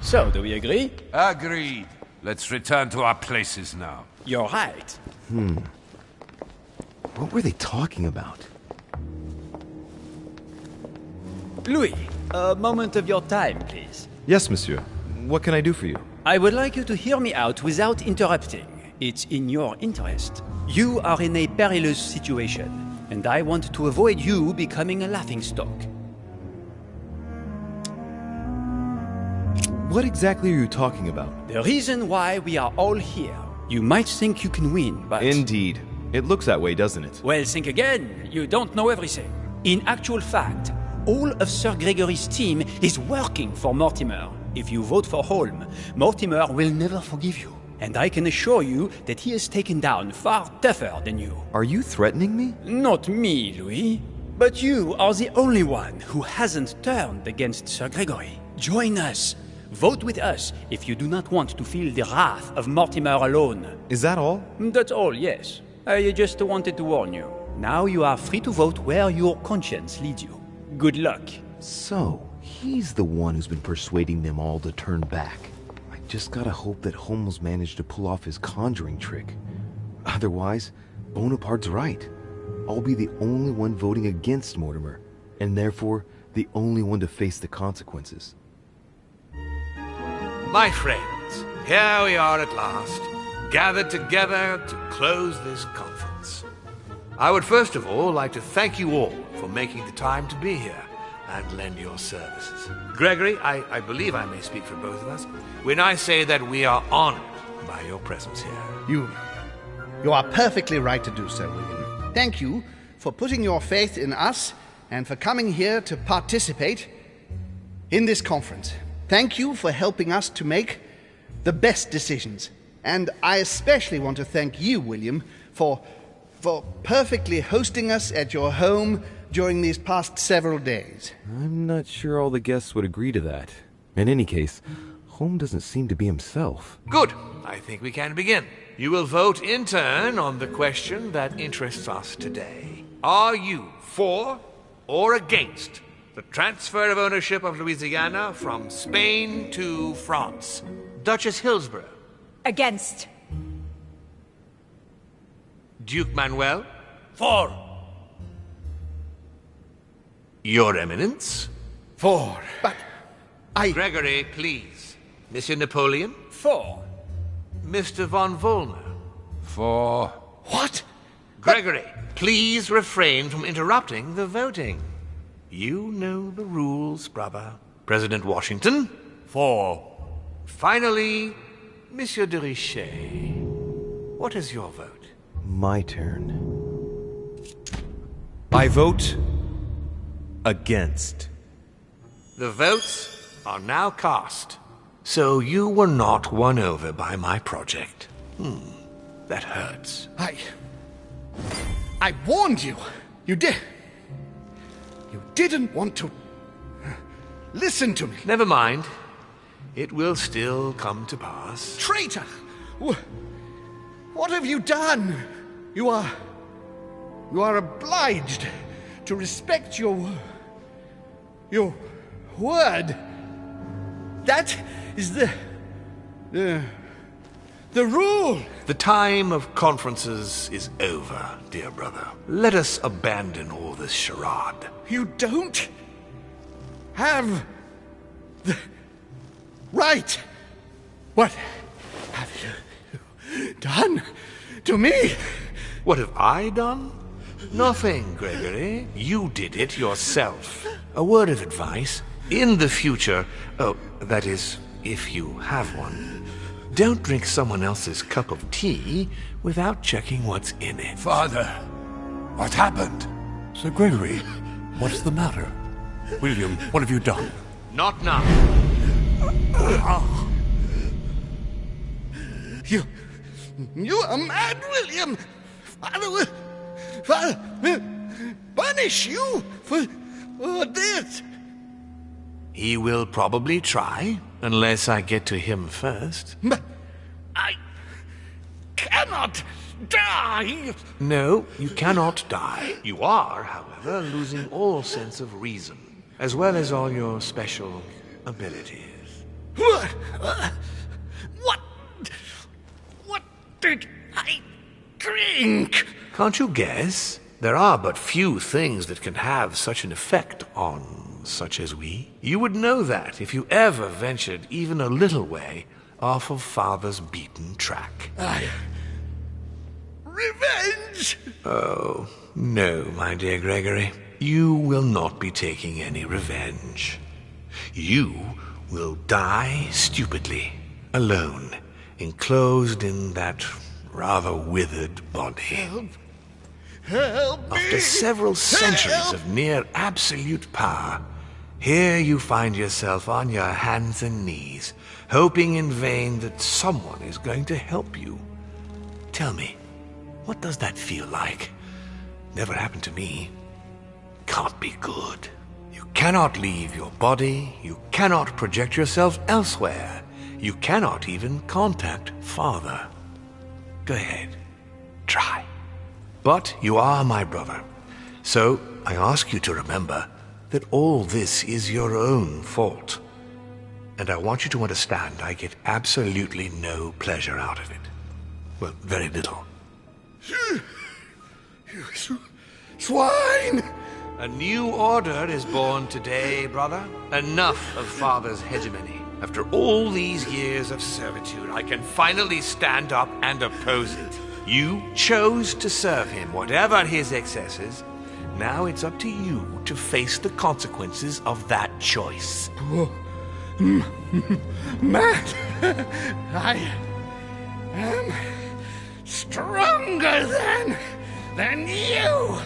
Speaker 9: So, do we agree?
Speaker 10: Agreed. Let's return to our places now.
Speaker 9: You're right.
Speaker 2: What were they talking about?
Speaker 9: Louis, a moment of your time, please.
Speaker 1: Yes, monsieur. What can I do for you?
Speaker 9: I would like you to hear me out without interrupting. It's in your interest. You are in a perilous situation, and I want to avoid you becoming a laughingstock.
Speaker 1: What exactly are you talking about?
Speaker 9: The reason why we are all here. You might think you can win, but...
Speaker 1: Indeed. It looks that way, doesn't it?
Speaker 9: Well, think again. You don't know everything. In actual fact, all of Sir Gregory's team is working for Mortimer. If you vote for Holm, Mortimer will never forgive you. And I can assure you that he is taken down far tougher than you.
Speaker 1: Are you threatening me?
Speaker 9: Not me, Louis. But you are the only one who hasn't turned against Sir Gregory. Join us. Vote with us if you do not want to feel the wrath of Mortimer alone.
Speaker 1: Is that all?
Speaker 9: That's all, yes. I just wanted to warn you. Now you are free to vote where your conscience leads you. Good luck.
Speaker 2: So, he's the one who's been persuading them all to turn back. I just gotta hope that Holmes managed to pull off his conjuring trick. Otherwise, Bonaparte's right. I'll be the only one voting against Mortimer, and therefore the only one to face the consequences.
Speaker 3: My friends, here we are at last, gathered together to close this conference. I would first of all like to thank you all for making the time to be here and lend your services. Gregory, I believe I may speak for both of us when I say that we are honored by your presence here.
Speaker 4: You are perfectly right to do so, William. Thank you for putting your faith in us and for coming here to participate in this conference. Thank you for helping us to make the best decisions. And I especially want to thank you, William, for perfectly hosting us at your home during these past several days.
Speaker 1: I'm not sure all the guests would agree to that. In any case, Holmes doesn't seem to be himself.
Speaker 3: Good. I think we can begin. You will vote in turn on the question that interests us today. Are you for or against The transfer of ownership of Louisiana from Spain to France. Duchess Hillsborough.
Speaker 13: Against.
Speaker 3: Duke Manuel.
Speaker 12: For.
Speaker 3: Your Eminence.
Speaker 4: For. But
Speaker 3: Gregory, please. Monsieur Napoleon.
Speaker 9: For.
Speaker 3: Mr. von Volner.
Speaker 10: For.
Speaker 4: What?
Speaker 3: Gregory, please refrain from interrupting the voting. You know the rules, brother. President Washington.
Speaker 6: For.
Speaker 3: Finally, Monsieur de Richet. What is your vote?
Speaker 1: My turn. I vote against.
Speaker 3: The votes are now cast. So you were not won over by my project. That hurts.
Speaker 4: I warned you. You didn't want to listen to me.
Speaker 3: Never mind. It will still come to pass.
Speaker 4: Traitor! What have you done? You are obliged to respect your word. That is the rule.
Speaker 3: The time of conferences is over, dear brother. Let us abandon all this charade.
Speaker 4: You don't have the right. What have you done to me?
Speaker 3: What have I done? Nothing, Gregory. You did it yourself. A word of advice. In the future, that is, if you have one, don't drink someone else's cup of tea without checking what's in it.
Speaker 10: Father, what happened?
Speaker 6: Sir Gregory, what's the matter? William, what have you done?
Speaker 3: Not now.
Speaker 4: You are mad, William. Father will punish you for this.
Speaker 3: He will probably try, unless I get to him first.
Speaker 4: But I cannot die.
Speaker 3: No, you cannot die. You are, however, losing all sense of reason, as well as all your special abilities.
Speaker 4: What did I drink?
Speaker 3: Can't you guess? There are but few things that can have such an effect on such as we. You would know that if you ever ventured even a little way off of Father's beaten track.
Speaker 4: Revenge!
Speaker 3: Oh, no, my dear Gregory. You will not be taking any revenge. You will die stupidly, alone, enclosed in that rather withered body.
Speaker 4: Help me!
Speaker 3: After several centuries of near absolute power, here you find yourself on your hands and knees, hoping in vain that someone is going to help you. Tell me, what does that feel like? Never happened to me. Can't be good. You cannot leave your body, you cannot project yourself elsewhere, you cannot even contact Father. Go ahead, try. But you are my brother, so I ask you to remember that all this is your own fault. And I want you to understand I get absolutely no pleasure out of it. Well, very little.
Speaker 4: You swine!
Speaker 3: A new order is born today, brother. Enough of Father's hegemony. After all these years of servitude, I can finally stand up and oppose it. You chose to serve him, whatever his excesses. Now it's up to you to face the consequences of that choice.
Speaker 4: Matt, I am stronger than you.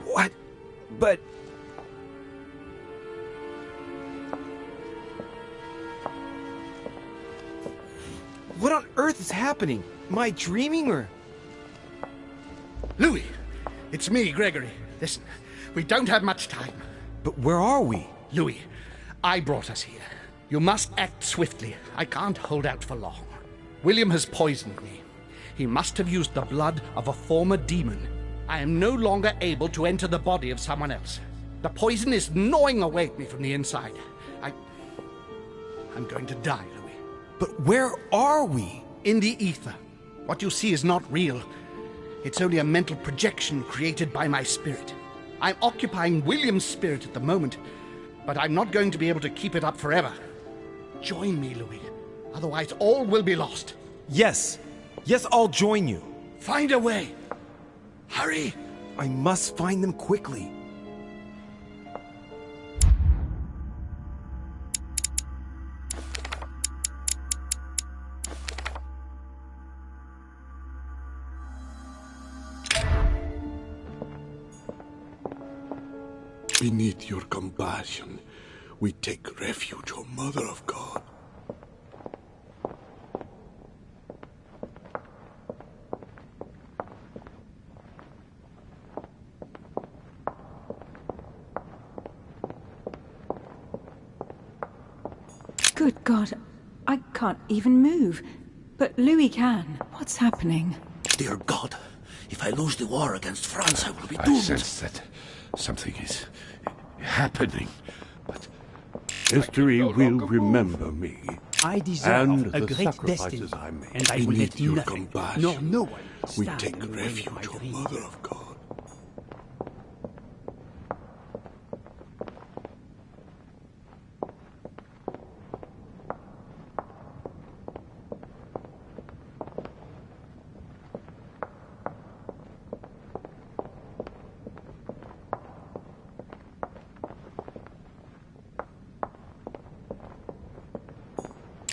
Speaker 1: What? But... What on earth is happening? Am I dreaming or...
Speaker 4: Louis, it's me, Gregory. Listen, we don't have much time.
Speaker 1: But where are we?
Speaker 4: Louis, I brought us here. You must act swiftly. I can't hold out for long. William has poisoned me. He must have used the blood of a former demon. I am no longer able to enter the body of someone else. The poison is gnawing away at me from the inside. I'm going to die, Louis.
Speaker 1: But where are we?
Speaker 4: In the ether. What you see is not real. It's only a mental projection created by my spirit. I'm occupying William's spirit at the moment, but I'm not going to be able to keep it up forever. Join me, Louis. Otherwise, all will be lost.
Speaker 1: Yes. Yes, I'll join you.
Speaker 4: Find a way. Hurry.
Speaker 1: I must find them quickly.
Speaker 6: Beneath your compassion, we take refuge, O Mother of God.
Speaker 8: Good God, I can't even move. But Louis can. What's happening?
Speaker 12: Dear God, if I lose the war against France, I will be
Speaker 10: I
Speaker 12: doomed.
Speaker 10: sense that something is happening, but
Speaker 6: History will remember me.
Speaker 9: I deserve
Speaker 6: And
Speaker 9: a
Speaker 6: the
Speaker 9: great
Speaker 6: sacrifices
Speaker 9: destiny,
Speaker 6: I made.
Speaker 9: and I will
Speaker 6: Beneath
Speaker 9: let
Speaker 6: your
Speaker 9: nothing,
Speaker 6: compassion,
Speaker 9: nor no one
Speaker 6: we
Speaker 9: stand
Speaker 6: take
Speaker 9: in the way of
Speaker 6: refuge,
Speaker 9: my
Speaker 6: O
Speaker 9: dream.
Speaker 6: Mother of God.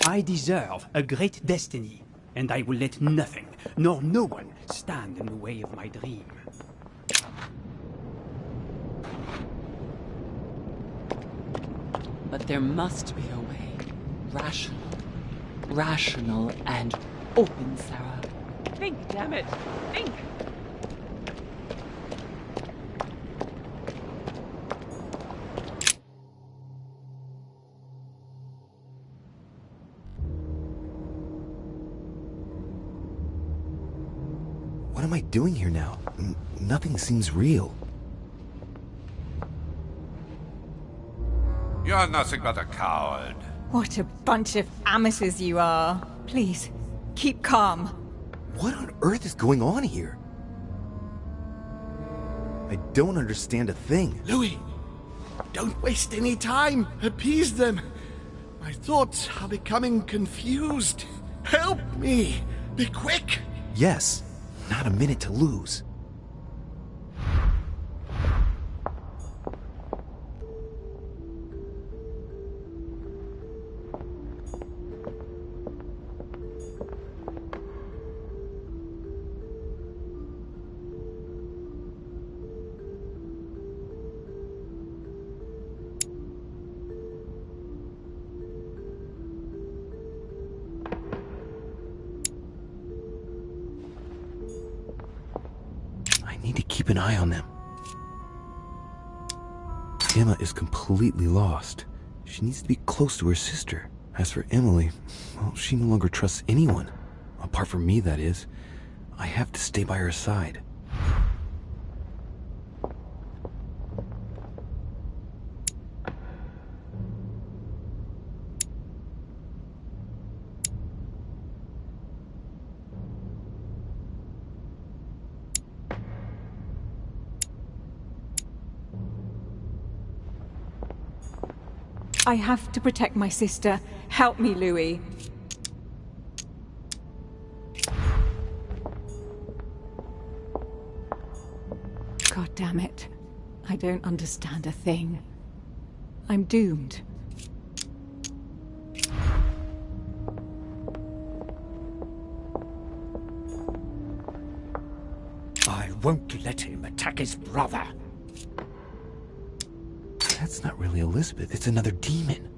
Speaker 9: I deserve a great destiny, and I will let nothing, nor no one, stand in the way of my dream.
Speaker 7: But there must be a way. Rational and open, Sarah. Think, damn it! Think!
Speaker 1: What am I doing here now? Nothing seems real.
Speaker 10: you're nothing but a coward.
Speaker 8: What a bunch of amateurs you are. Please, keep calm.
Speaker 1: What on earth is going on here? I don't understand a thing.
Speaker 4: Louis, don't waste any time. Appease them. My thoughts are becoming confused. Help me. Be quick.
Speaker 1: Yes, not a minute to lose. Need to keep an eye on them. Emma is completely lost. She needs to be close to her sister. As for Emily, well, she no longer trusts anyone. Apart from me, that is. I have to stay by her side.
Speaker 8: I have to protect my sister. Help me, Louis. God damn it. I don't understand a thing. I'm doomed.
Speaker 9: I'll won't let him attack his brother.
Speaker 2: That's not really Elizabeth, it's another demon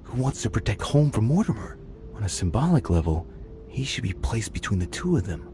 Speaker 2: who wants to protect home from Mortimer. On a symbolic level, he should be placed between the two of them.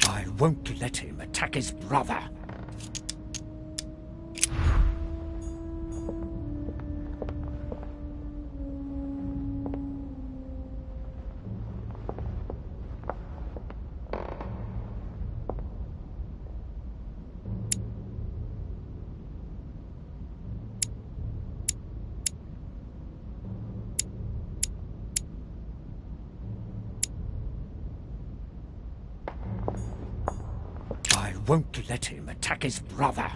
Speaker 9: I won't let him attack his brother. I won't let him attack his brother.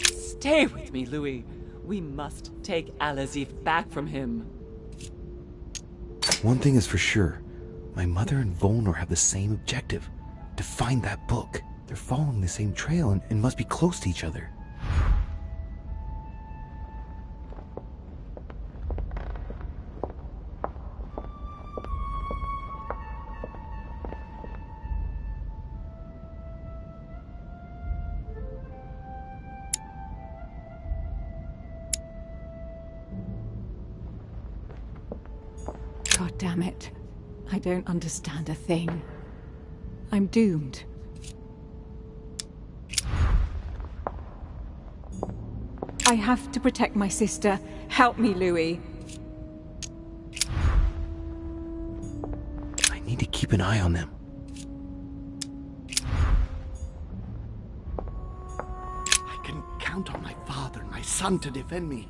Speaker 7: Stay with me, Louis. We must take Al-Azif back from him.
Speaker 2: One thing is for sure, my mother and Volnor have the same objective, to find that book. They're following the same trail and must be close to each other.
Speaker 8: God damn it. I don't understand a thing. I'm doomed. I have to protect my sister. Help me, Louis.
Speaker 2: I need to keep an eye on them.
Speaker 4: I can count on my father and my son to defend me.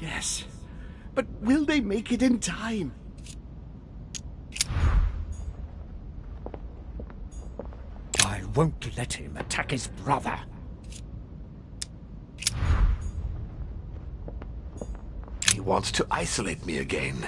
Speaker 4: Yes. But will they make it in time?
Speaker 9: I won't let him attack his brother.
Speaker 3: He wants to isolate me again.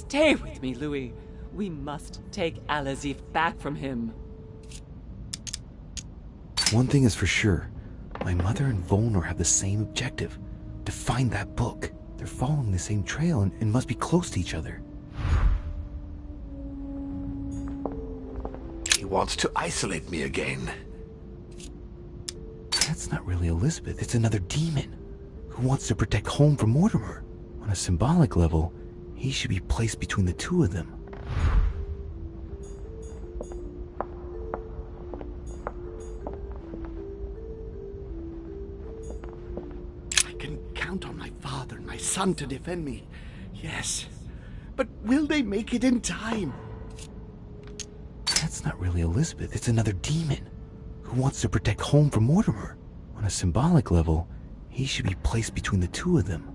Speaker 7: Stay with me, Louis. We must take Al-Azif back from him.
Speaker 2: One thing is for sure, my mother and Volnor have the same objective, to find that book. They're following the same trail and must be close to each other.
Speaker 3: He wants to isolate me again.
Speaker 2: That's not really Elizabeth, it's another demon who wants to protect home from Mortimer. On a symbolic level, he should be placed between the two of them.
Speaker 4: I can count on my father and my son to defend me. Yes. But will they make it in time?
Speaker 2: That's not really Elizabeth, it's another demon who wants to protect home from Mortimer. On a symbolic level, he should be placed between the two of them.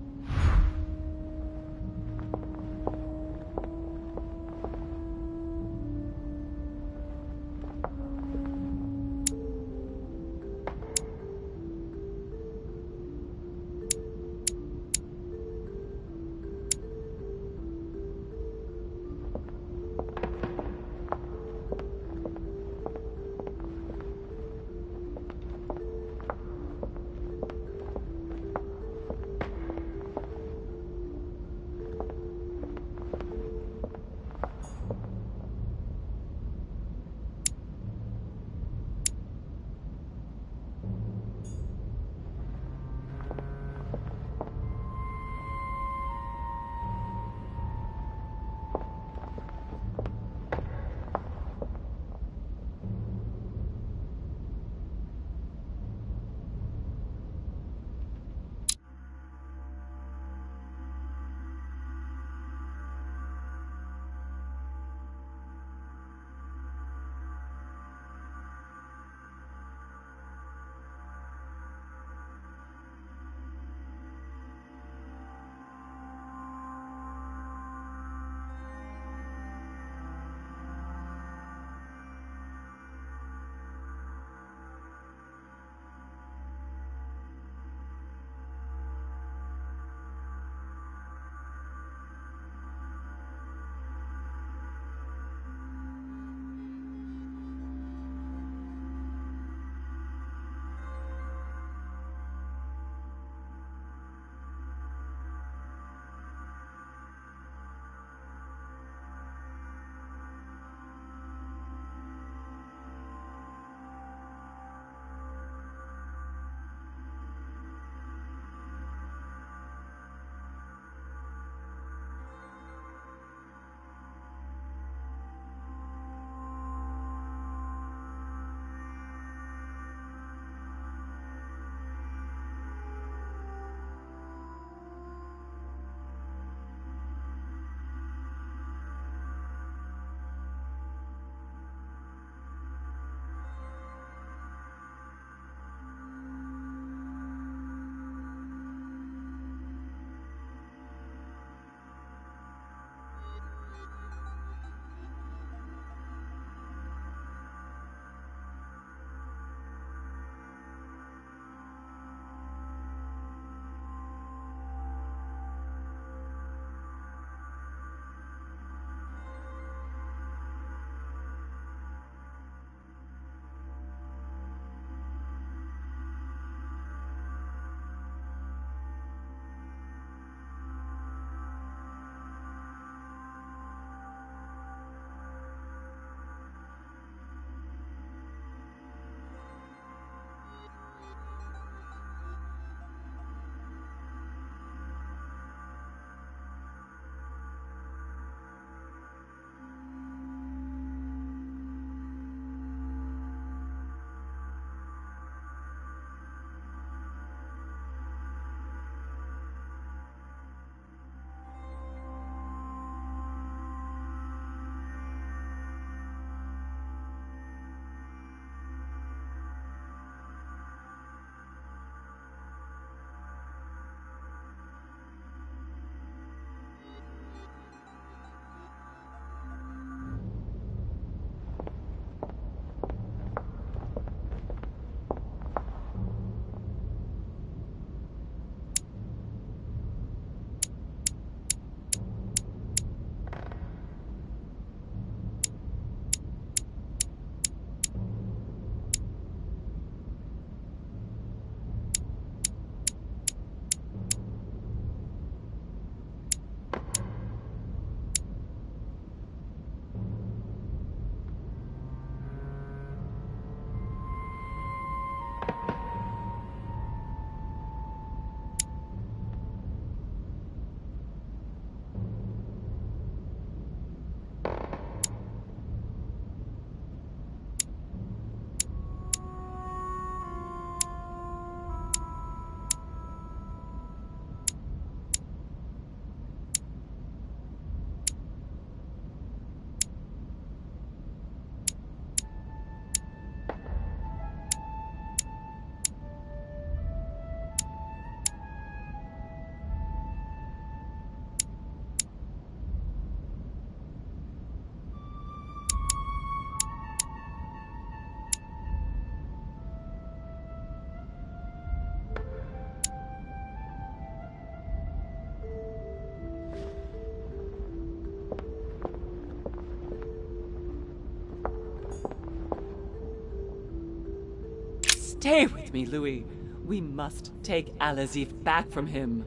Speaker 7: Stay with me, Louis. We must take Al-Azif back from him.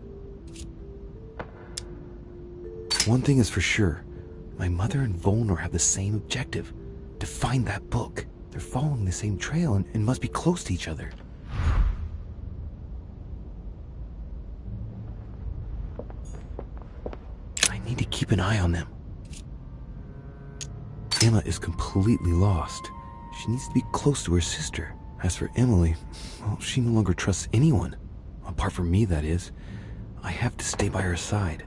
Speaker 2: One thing is for sure. My mother and Volnor have the same objective. To find that book. They're following the same trail and must be close to each other. I need to keep an eye on them. Emma is completely lost. She needs to be close to her sister. As for Emily, well, she no longer trusts anyone. Apart from me, that is. I have to stay by her side.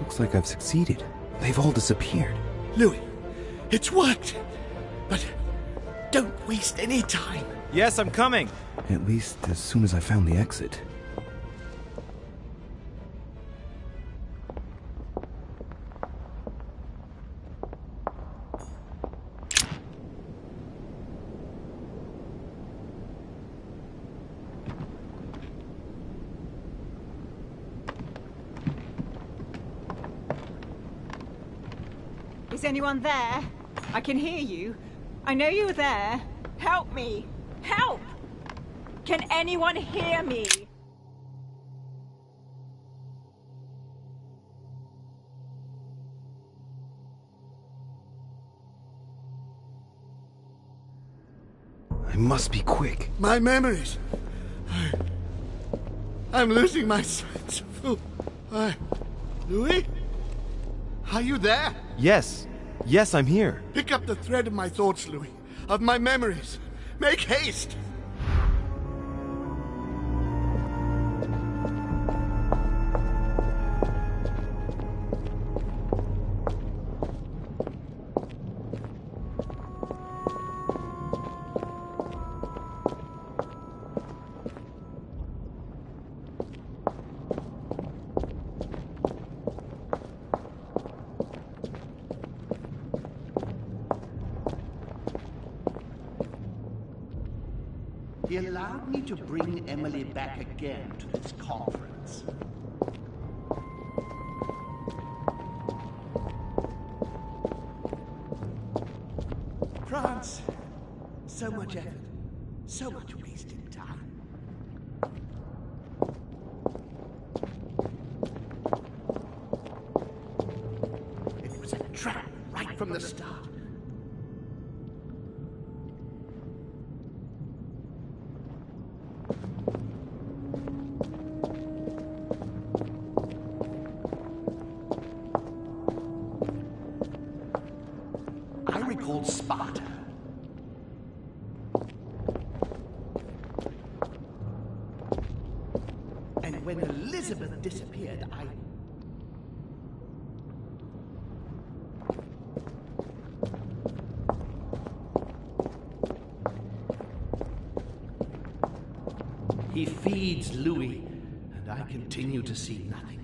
Speaker 2: Looks like I've succeeded. They've all disappeared.
Speaker 4: Louis, it's worked. But don't waste any time.
Speaker 1: Yes, I'm coming.
Speaker 2: At least as soon as I found the exit.
Speaker 13: Is anyone there? I can hear you. I know you're there. Help me! Help! Can anyone hear me?
Speaker 2: I must be quick.
Speaker 4: My memories. I'm losing my sense of who. Louis? Are you there?
Speaker 1: Yes. Yes, I'm here.
Speaker 4: Pick up the thread of my thoughts, Louis. Of my memories. Make haste!
Speaker 14: He allowed me to bring Emily back again to this conference. France, so much effort, so much wasted time.
Speaker 4: was a trap right from the start. I recalled Sparta. And when Elizabeth disappeared, He feeds Louis, and I continue to see nothing.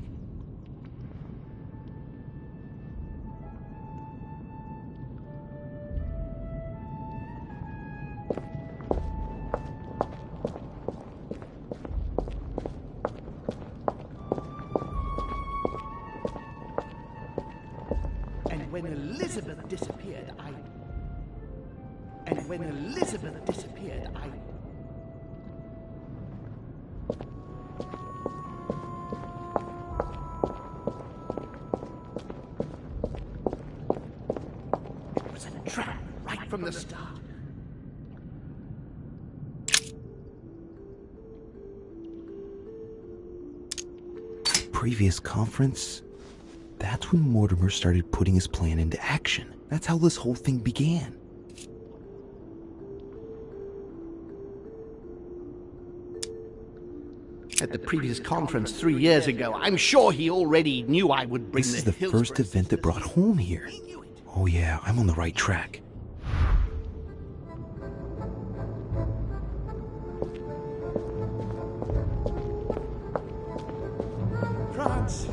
Speaker 4: And when Elizabeth disappeared, It was a trap right from the start.
Speaker 2: Previous conference? That's when Mortimer started putting his plan into action. That's how this whole thing began.
Speaker 4: At the previous conference 3 years ago, I'm sure he already knew I would bring
Speaker 2: This is the first event that brought home here. Oh yeah, I'm on the right track.
Speaker 4: France,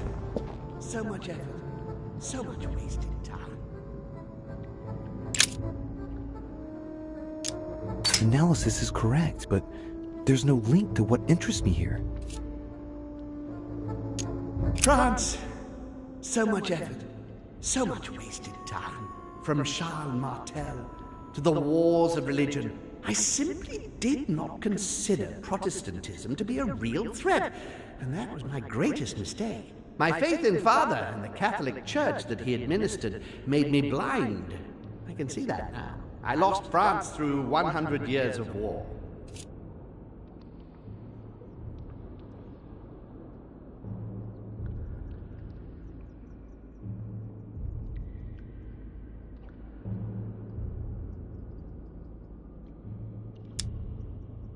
Speaker 4: so much effort, so much wasted time.
Speaker 2: Analysis is correct, but there's no link to what interests me here.
Speaker 4: France, so much effort, so much wasted time. From Charles Martel to the wars of religion, I simply did not consider Protestantism to be a real threat, and that was my greatest mistake. My faith in Father and the Catholic Church that he administered made me blind. I can see that now. I lost France through 100 years of war.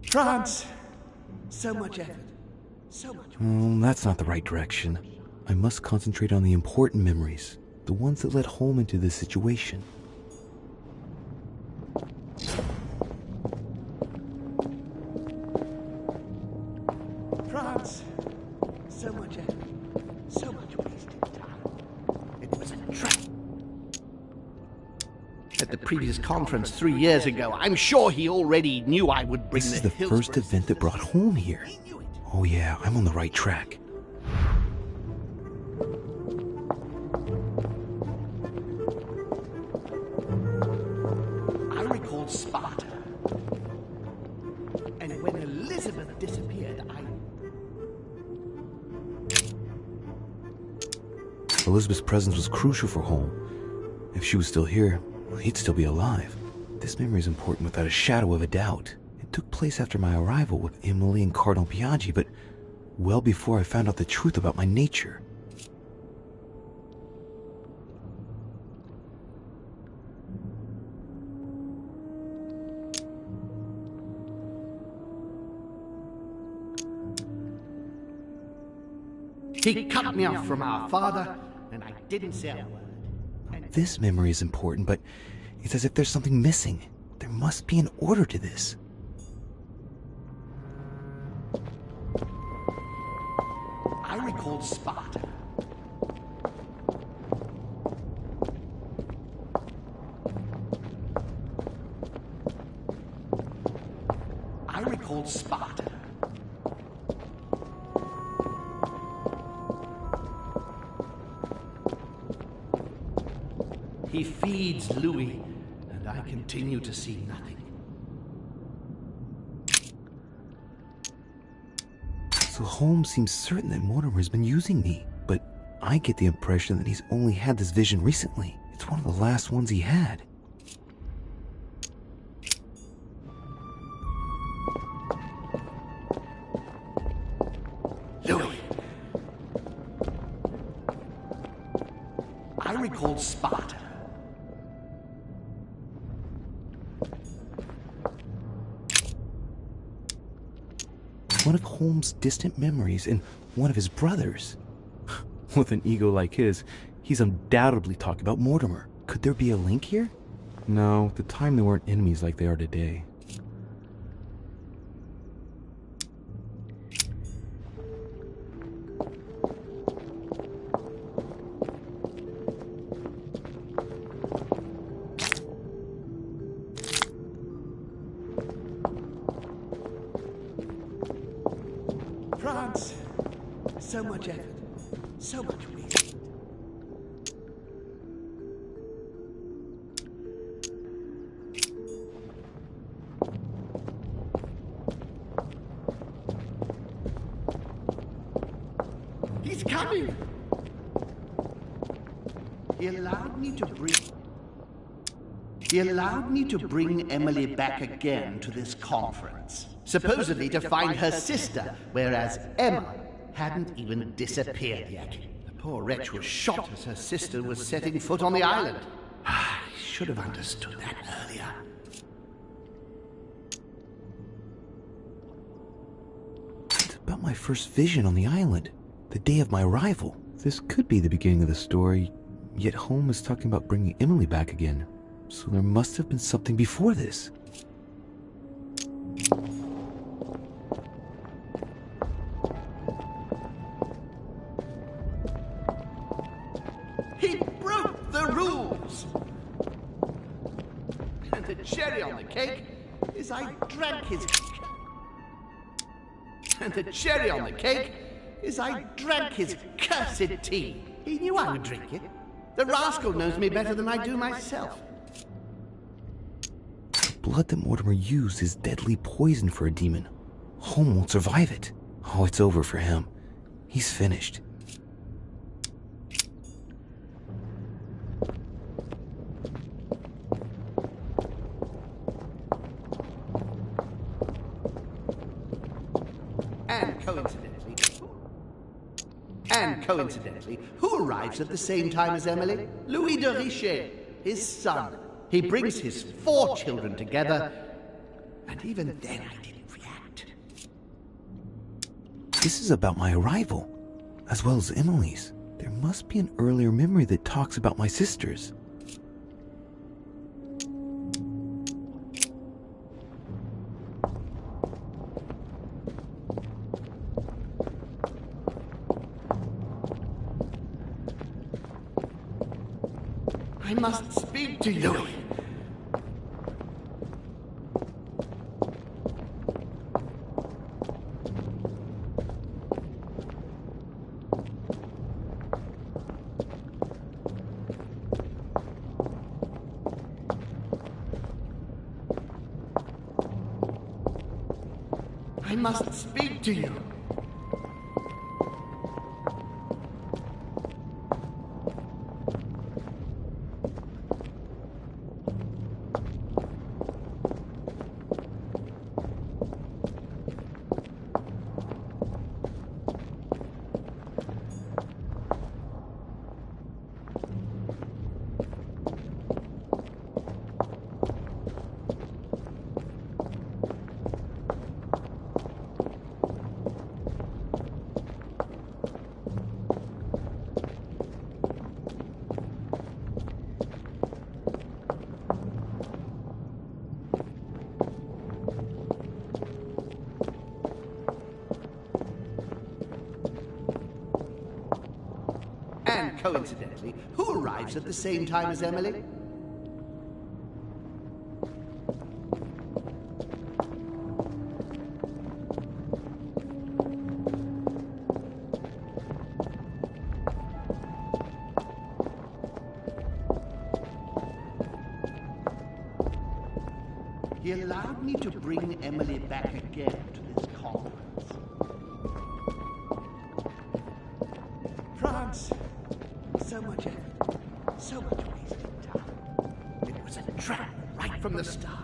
Speaker 4: France, so much effort, so much.
Speaker 2: That's not the right direction. I must concentrate on the important memories, the ones that led home into this situation.
Speaker 4: France, so much effort, so much wasted time. It was a trap. At the previous conference 3 years ago, I'm sure he already knew I would bring
Speaker 2: This is the first event that brought home here. Oh yeah, I'm on the right track.
Speaker 4: I recalled Sparta. And when Elizabeth disappeared,
Speaker 2: Elizabeth's presence was crucial for Holm. If she was still here, he'd still be alive. This memory is important without a shadow of a doubt. It took place after my arrival with Emily and Cardinal Biaggi, but well before I found out the truth about my nature.
Speaker 4: he cut me off from our father, and I didn't say a word.
Speaker 2: This memory is important, but it's as if there's something missing. There must be an order to this.
Speaker 4: I recalled Sparta. I recalled Sparta. He feeds Louis, and I continue to see nothing.
Speaker 2: So Holmes seems certain that Mortimer has been using me, but I get the impression that he's only had this vision recently. It's one of the last ones he had.
Speaker 14: Louis! I recall Sparta.
Speaker 2: One of Holmes' distant memories and one of his brothers. With an ego like his, he's undoubtedly talking about Mortimer. Could there be a link here? No, at the time they weren't enemies like they are today.
Speaker 14: France! So much effort. So much waste. He's coming! He allowed me to bring Emily back again to this conference, supposedly to find her sister, whereas Emma hadn't even disappeared yet. The poor wretch was shot as her sister was setting foot on the island. I should have understood that earlier.
Speaker 2: It's about my first vision on the island, the day of my arrival. This could be the beginning of the story, yet Holmes is talking about bringing Emily back again. So there must have been something before this.
Speaker 14: He broke the rules! And the cherry on the cake is I drank his... And the cherry on the cake is I drank his cursed tea. He knew I would drink it. The rascal knows me better than I do myself.
Speaker 2: The blood that Mortimer used is deadly poison for a demon. Holmes won't survive it. Oh, it's over for him. He's finished.
Speaker 14: And coincidentally, who arrives at the same time as Emily? Louis de Richet, his son. He brings his 4 children together, and even then I didn't react.
Speaker 2: This is about my arrival, as well as Emily's. There must be an earlier memory that talks about my sisters.
Speaker 14: I must speak to you. I must speak to you. And coincidentally, who arrives at the same time as Emily? He allowed me to bring Emily back again to this conference. France! much effort, so much wasted time. It was a trap right from the start.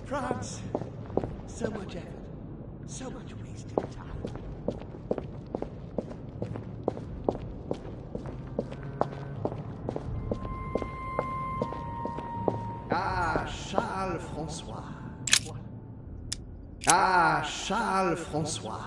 Speaker 14: France, so much effort, so much wasted time. Ah, Charles François. Ah, Charles François.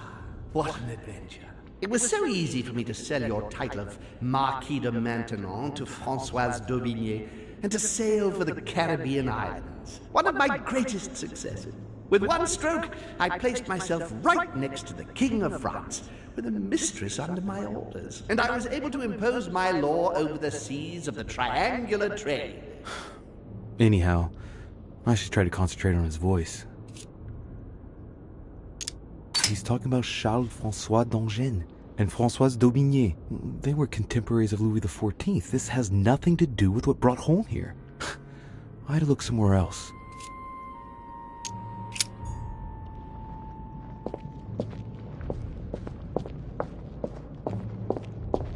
Speaker 14: What an adventure. It was so easy for me to sell your title of Marquis de Maintenon to Françoise d'Aubigné and to sail for the Caribbean islands. One of my greatest successes. With one stroke, I placed myself right next to the King of France, with a mistress under my orders, and I was able to impose my law over the seas of the triangular trade.
Speaker 2: Anyhow, I should try to concentrate on his voice. He's talking about Charles-François d'Anjou and Françoise d'Aubigné. They were contemporaries of Louis XIV. This has nothing to do with what brought Holm here. I had to look somewhere else.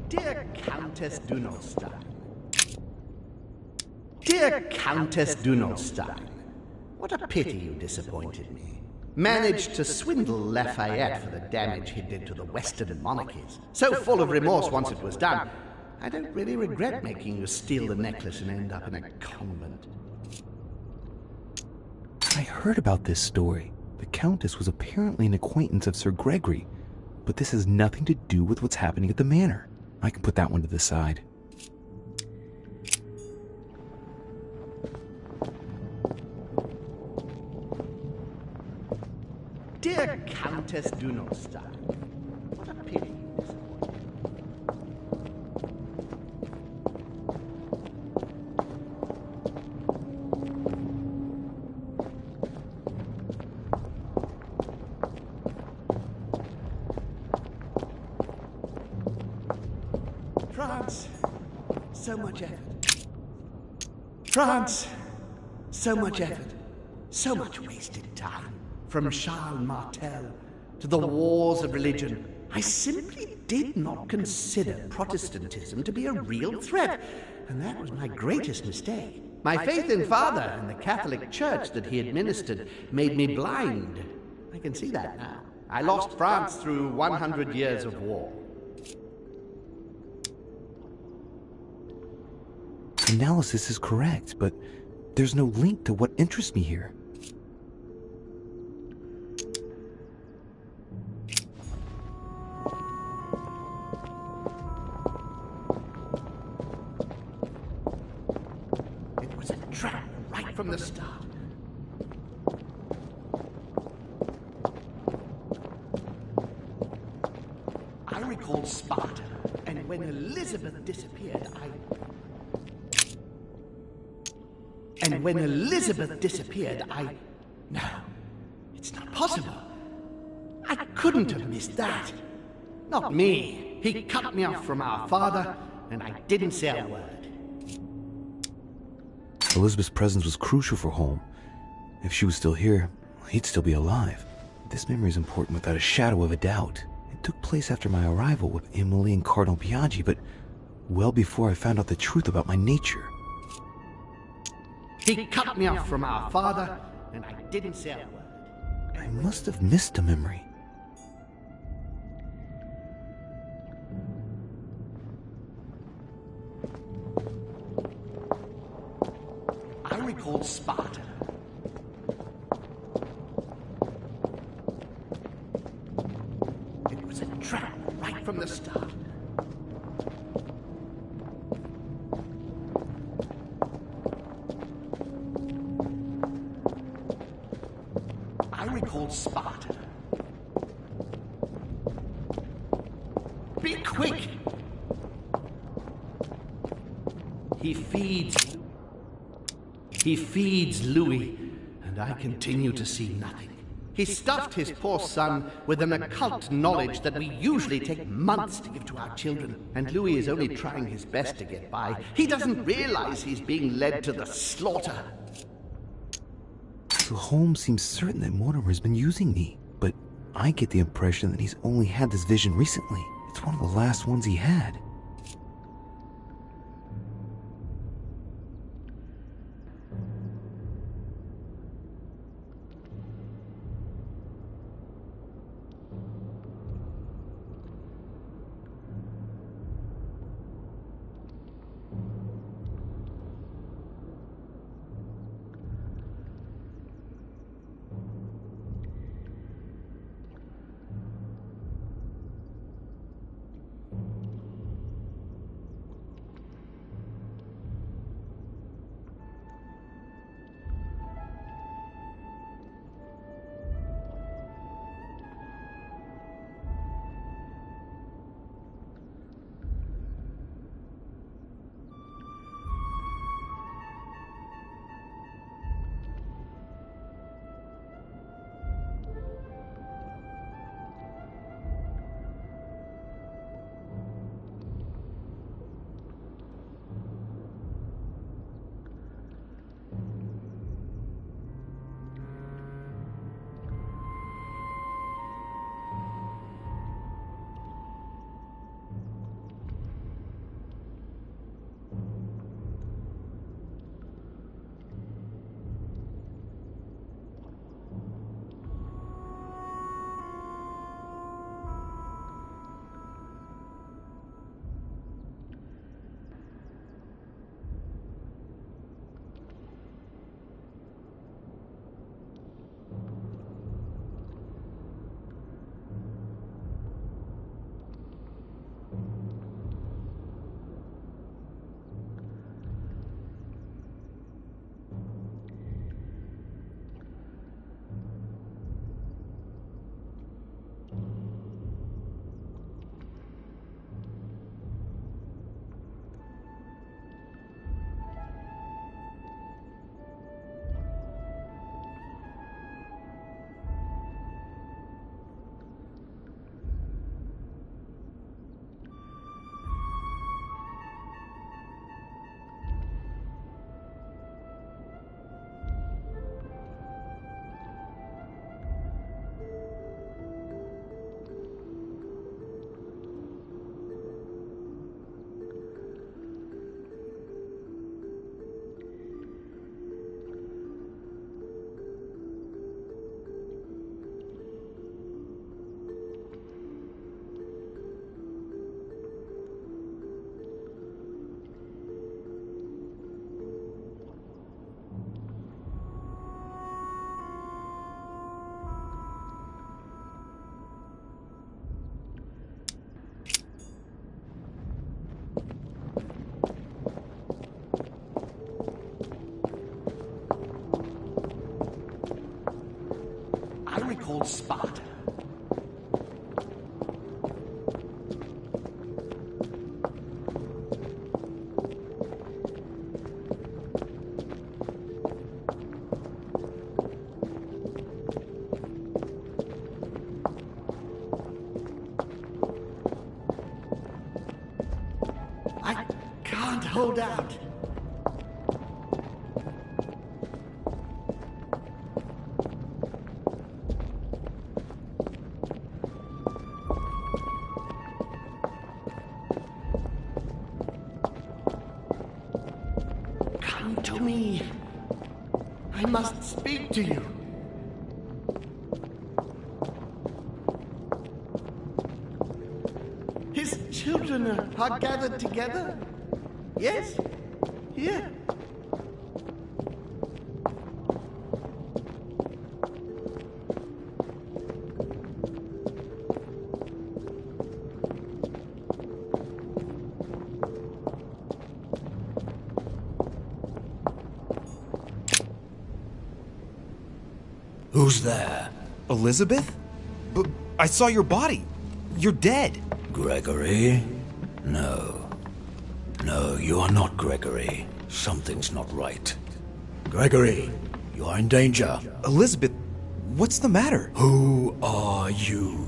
Speaker 14: Dear Countess Dunolstein. Dear Countess Dunolstein, what a pity you disappointed me. Managed to swindle Lafayette for the damage he did to the Western monarchies. So full of remorse once it was done, I don't really regret making you steal the necklace and end up in a convent.
Speaker 2: I heard about this story. The Countess was apparently an acquaintance of Sir Gregory, but this has nothing to do with what's happening at the manor. I can put that one to the side.
Speaker 14: Dear Countess Dunolstein, what a pity you disappointed me. France, so much effort. France, so much effort, so much wasted time. From Charles Martel to the wars of religion, I simply did not consider Protestantism to be a real threat, and that was my greatest mistake. My faith in Father and the Catholic Church that he administered made me blind. I can see that now. I lost France through 100 years of war.
Speaker 2: Analysis is correct, but there's no link to what interests me here.
Speaker 14: From the start. I recall Sparta, and when Elizabeth disappeared, No, it's not possible. I couldn't have missed that. Not me. He cut me off from our father, and I didn't say a word.
Speaker 2: Elizabeth's presence was crucial for Holm. If she was still here, he'd still be alive. This memory is important without a shadow of a doubt. It took place after my arrival with Emily and Cardinal Biaggi, but well before I found out the truth about my nature.
Speaker 14: He cut me off from our father, and I didn't say a word.
Speaker 2: I must have missed a memory.
Speaker 14: I recall Sparta. It was a trap right from the start. I recall Sparta. Be quick! He feeds Louis, and I continue to see nothing. He stuffed his poor son with an occult knowledge that we usually take months to give to our children, and Louis is only trying his best to get by. He doesn't realize he's being led to the slaughter.
Speaker 2: So Holmes seems certain that Mortimer's been using me, but I get the impression that he's only had this vision recently. It's one of the last ones he had.
Speaker 14: Called Sparta. I can't hold out. To me. I must speak to you. His children are gathered together? Yes? Here.
Speaker 12: Who's there?
Speaker 1: Elizabeth? But I saw your body. You're dead.
Speaker 12: Gregory? No. No, you are not Gregory. Something's not right. Gregory, You are in danger.
Speaker 1: Elizabeth, what's the matter?
Speaker 12: Who are you?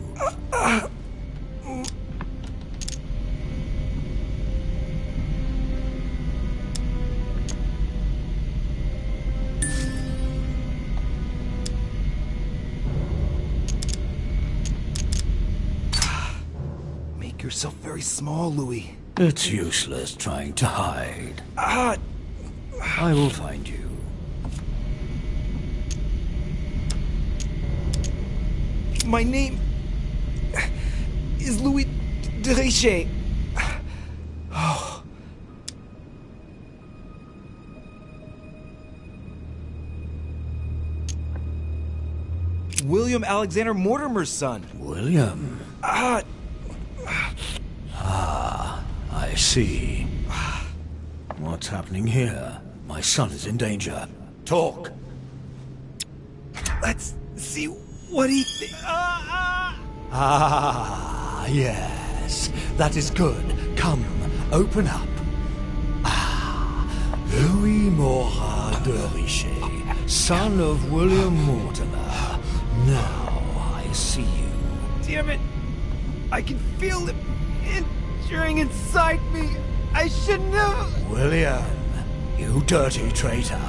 Speaker 1: Make yourself very small, Louis.
Speaker 12: It's useless trying to hide. I will find you.
Speaker 1: My name is Louis de Richet. Oh. William Alexander Mortimer's son.
Speaker 12: William? I see. What's happening here? My son is in danger. Talk.
Speaker 1: Let's see what he
Speaker 12: Yes. That is good. Come, open up. Louis Morat de Richet, son of William Mortimer. Now I see you.
Speaker 1: Damn it! I can feel it entering inside me. I shouldn't have.
Speaker 12: William, you dirty traitor.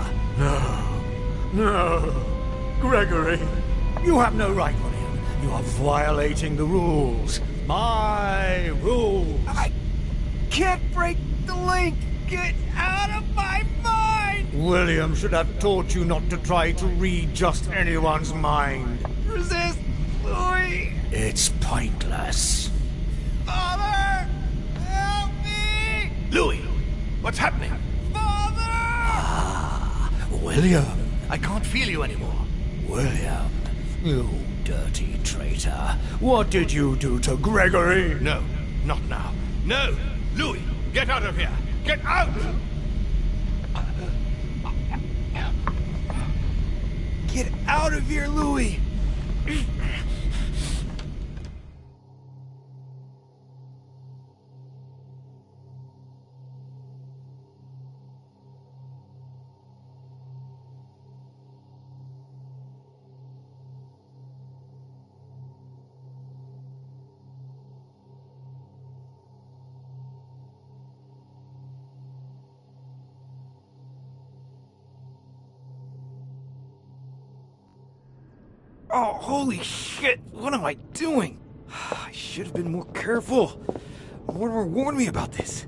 Speaker 12: No. Gregory, you have no right, William. You are violating the rules. My rules.
Speaker 1: I can't break the link. Get out of my mind!
Speaker 12: William should have taught you not to try to read just anyone's mind.
Speaker 1: Resist, Louis!
Speaker 12: It's pointless.
Speaker 1: Father! Help me!
Speaker 3: Louis, what's happening?
Speaker 1: Father!
Speaker 12: William.
Speaker 3: I can't feel you anymore.
Speaker 12: William, you dirty traitor. What did you do to Gregory?
Speaker 3: No, not now. No! Louis, get out of here! Get out!
Speaker 1: Get out of here, Louis! Oh, holy shit! What am I doing? I should have been more careful. Mortimer warned me about this.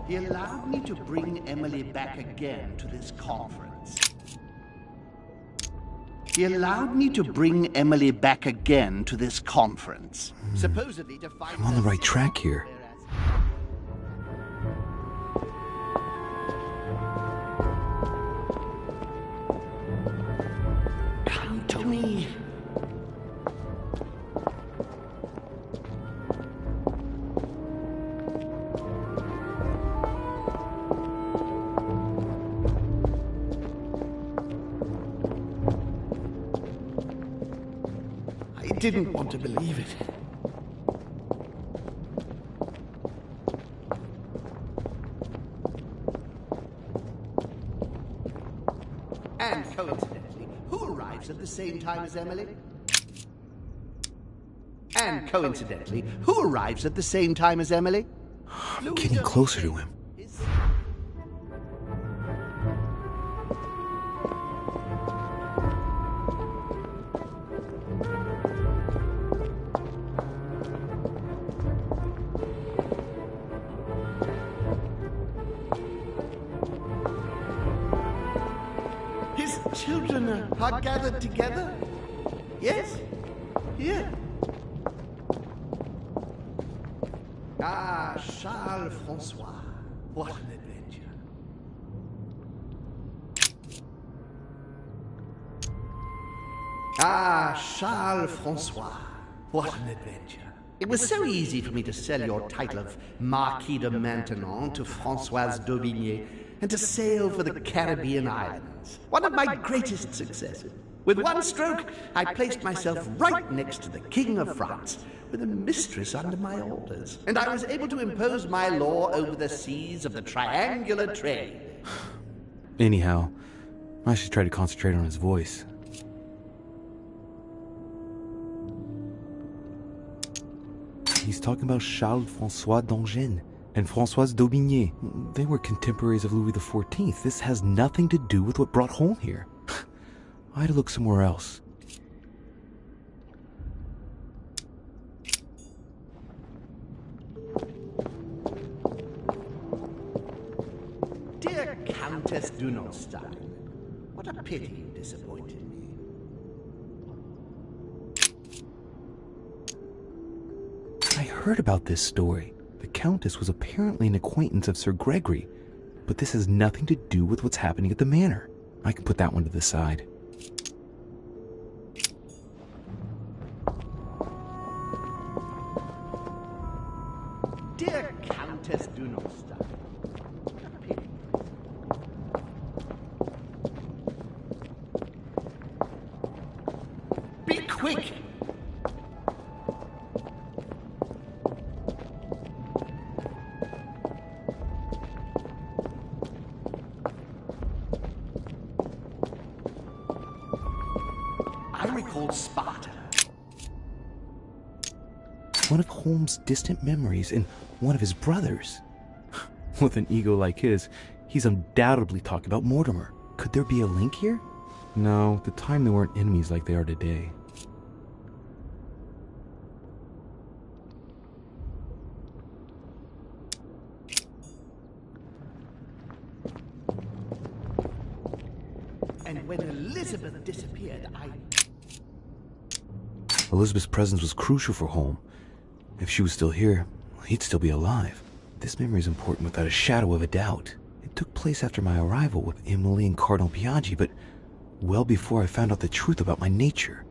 Speaker 14: He allowed me to bring Emily back again to this conference. He allowed me to bring Emily back again to this conference. Supposedly to find
Speaker 2: I'm on the right track here.
Speaker 14: Come to me. I didn't want to believe it. And coincidentally, who arrives at the same time as Emily? And coincidentally, who arrives at the same time as Emily?
Speaker 2: I'm getting closer to him.
Speaker 14: His children are gathered together? Yes? Here. Ah, Charles Francois. What an adventure. Ah, Charles Francois. What an adventure. It was so easy for me to sell your title of Marquis de Maintenon to Françoise d'Aubigné and to sail for the Caribbean islands. One of my greatest successes. With one stroke, I placed myself right next to the King of France, with a mistress under my orders. And I was able to impose my law over the seas of the triangular trade.
Speaker 2: Anyhow, I should try to concentrate on his voice. He's talking about Charles-François d'Angennes and Françoise d'Aubigné. They were contemporaries of Louis XIV. This has nothing to do with what brought Holm here. I had to look somewhere else.
Speaker 14: Dear Countess Dunolstein, what a pity you disappointed me.
Speaker 2: I heard about this story. The Countess was apparently an acquaintance of Sir Gregory, but this has nothing to do with what's happening at the manor. I can put that one to the side.
Speaker 14: Dear Countess Dunolstein, what a pity. Be quick! I recall Sparta.
Speaker 2: One of Holmes' distant memories and one of his brothers. With an ego like his, he's undoubtedly talking about Mortimer. Could there be a link here? No, at the time they weren't enemies like they are today.
Speaker 14: And when Elizabeth disappeared,
Speaker 2: Elizabeth's presence was crucial for Holm. If she was still here, he'd still be alive. This memory is important without a shadow of a doubt. It took place after my arrival with Emily and Cardinal Biaggi, but well before I found out the truth about my nature.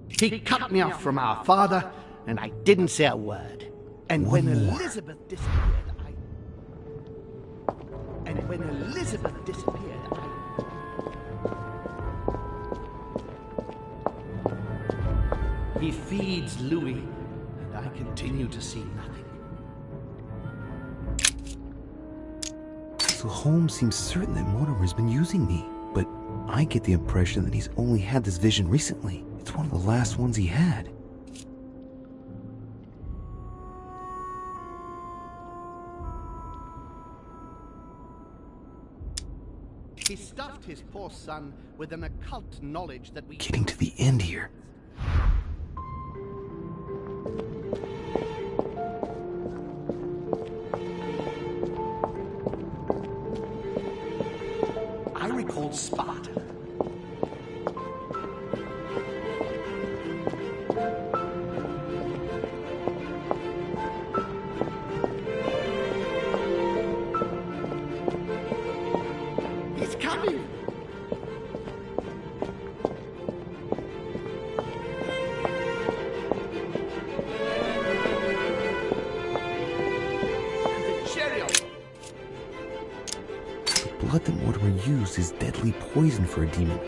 Speaker 14: he cut me off from our father, and I didn't say a word. And when Elizabeth disappeared, He feeds Louis, and I continue to see nothing.
Speaker 2: So Holmes seems certain that Mortimer's been using me, but I get the impression that he's only had this vision recently. It's one of the last ones he had.
Speaker 14: He stuffed his poor son with an occult knowledge that we...
Speaker 2: Getting to the end here.
Speaker 14: old Spartan. He's coming!
Speaker 2: The blood that Mortimer used is deadly poison for a demon.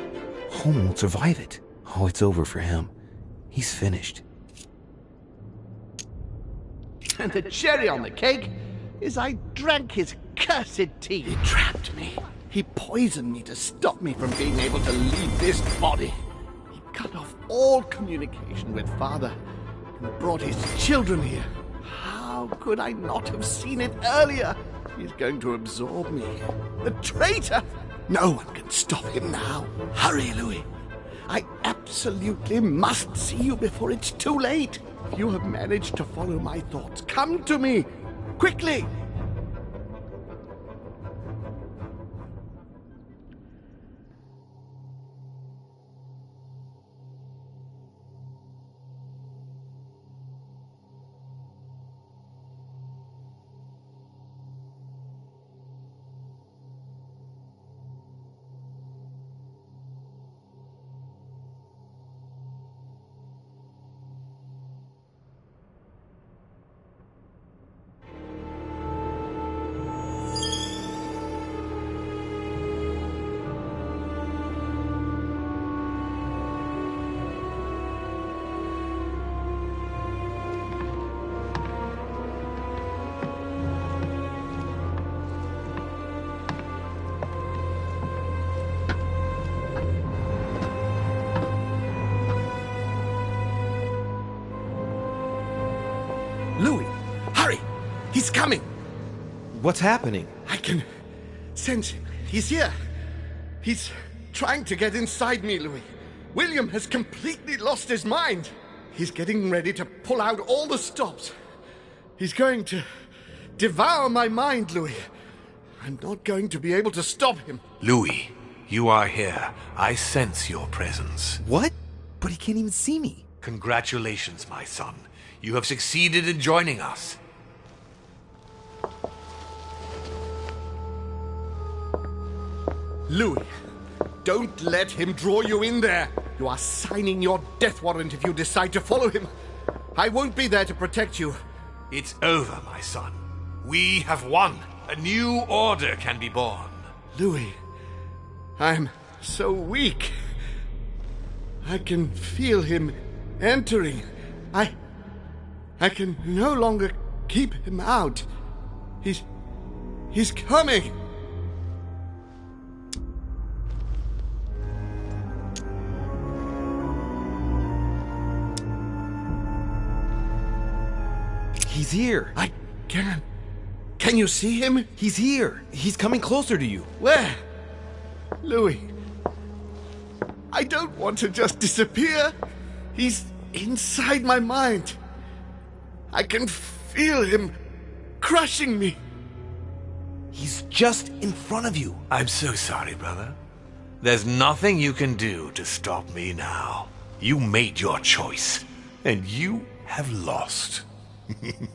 Speaker 2: Holm won't survive it. Oh, it's over for him. He's finished.
Speaker 14: And the cherry on the cake is I drank his cursed tea. He trapped me. He poisoned me to stop me from being able to leave this body. He cut off all communication with Father and brought his children here. How could I not have seen it earlier? He's going to absorb me. The traitor! No one can stop him now. Hurry, Louis. I absolutely must see you before it's too late. If you have managed to follow my thoughts, come to me. Quickly! Louis, hurry! He's coming!
Speaker 1: What's happening?
Speaker 14: I can sense him. He's here. He's trying to get inside me, Louis. William has completely lost his mind. He's getting ready to pull out all the stops. He's going to devour my mind, Louis. I'm not going to be able to stop him.
Speaker 3: Louis, you are here. I sense your presence.
Speaker 1: What? But he can't even see me.
Speaker 3: Congratulations, my son. You have succeeded in joining us.
Speaker 14: Louis, don't let him draw you in there. You are signing your death warrant if you decide to follow him. I won't be there to protect you.
Speaker 3: It's over, my son. We have won. A new order can be born.
Speaker 14: Louis, I'm so weak. I can feel him entering. I can no longer keep him out. He's coming.
Speaker 1: He's here.
Speaker 14: I can. Can you see him?
Speaker 1: He's here. He's coming closer to you.
Speaker 14: Where? Louis. I don't want to just disappear. He's inside my mind. I can feel him crushing me.
Speaker 1: He's just in front of you.
Speaker 3: I'm so sorry, brother. There's nothing you can do to stop me now. You made your choice, and you have lost.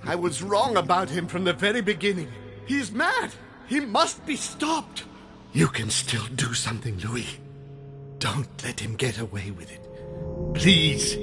Speaker 14: I was wrong about him from the very beginning. He's mad. He must be stopped. You can still do something, Louis. Don't let him get away with it. Please.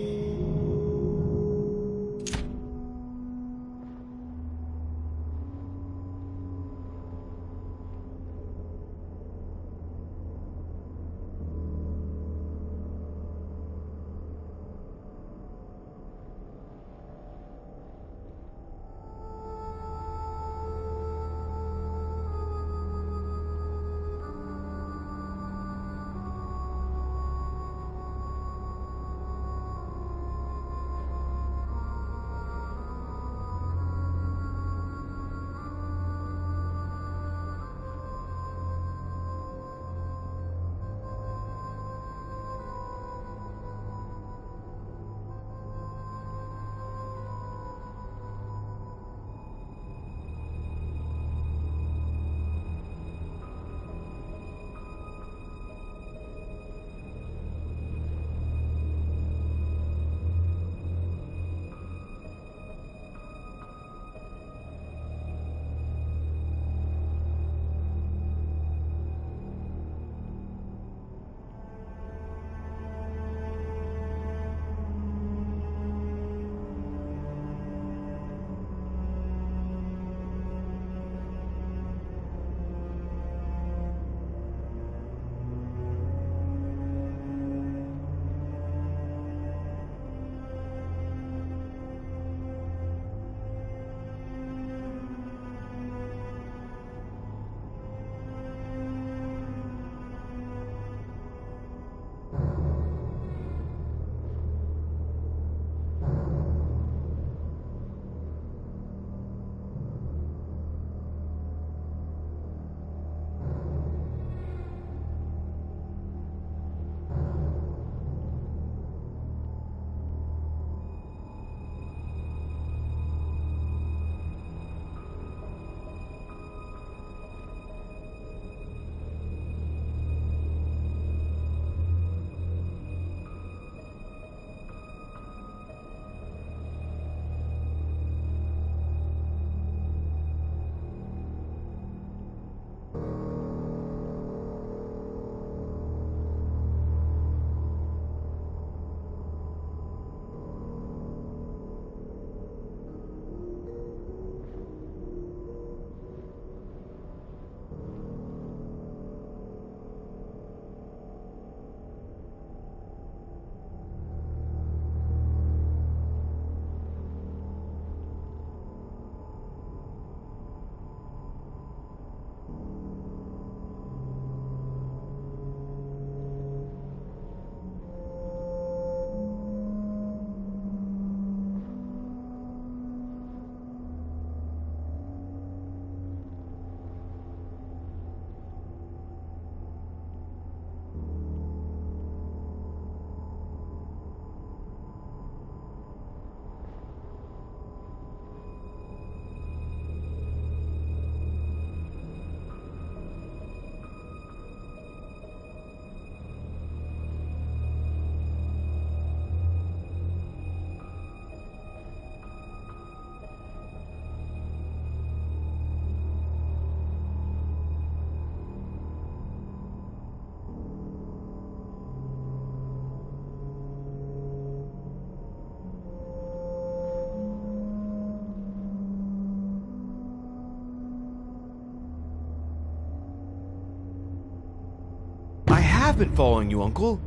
Speaker 1: have been following you, Uncle,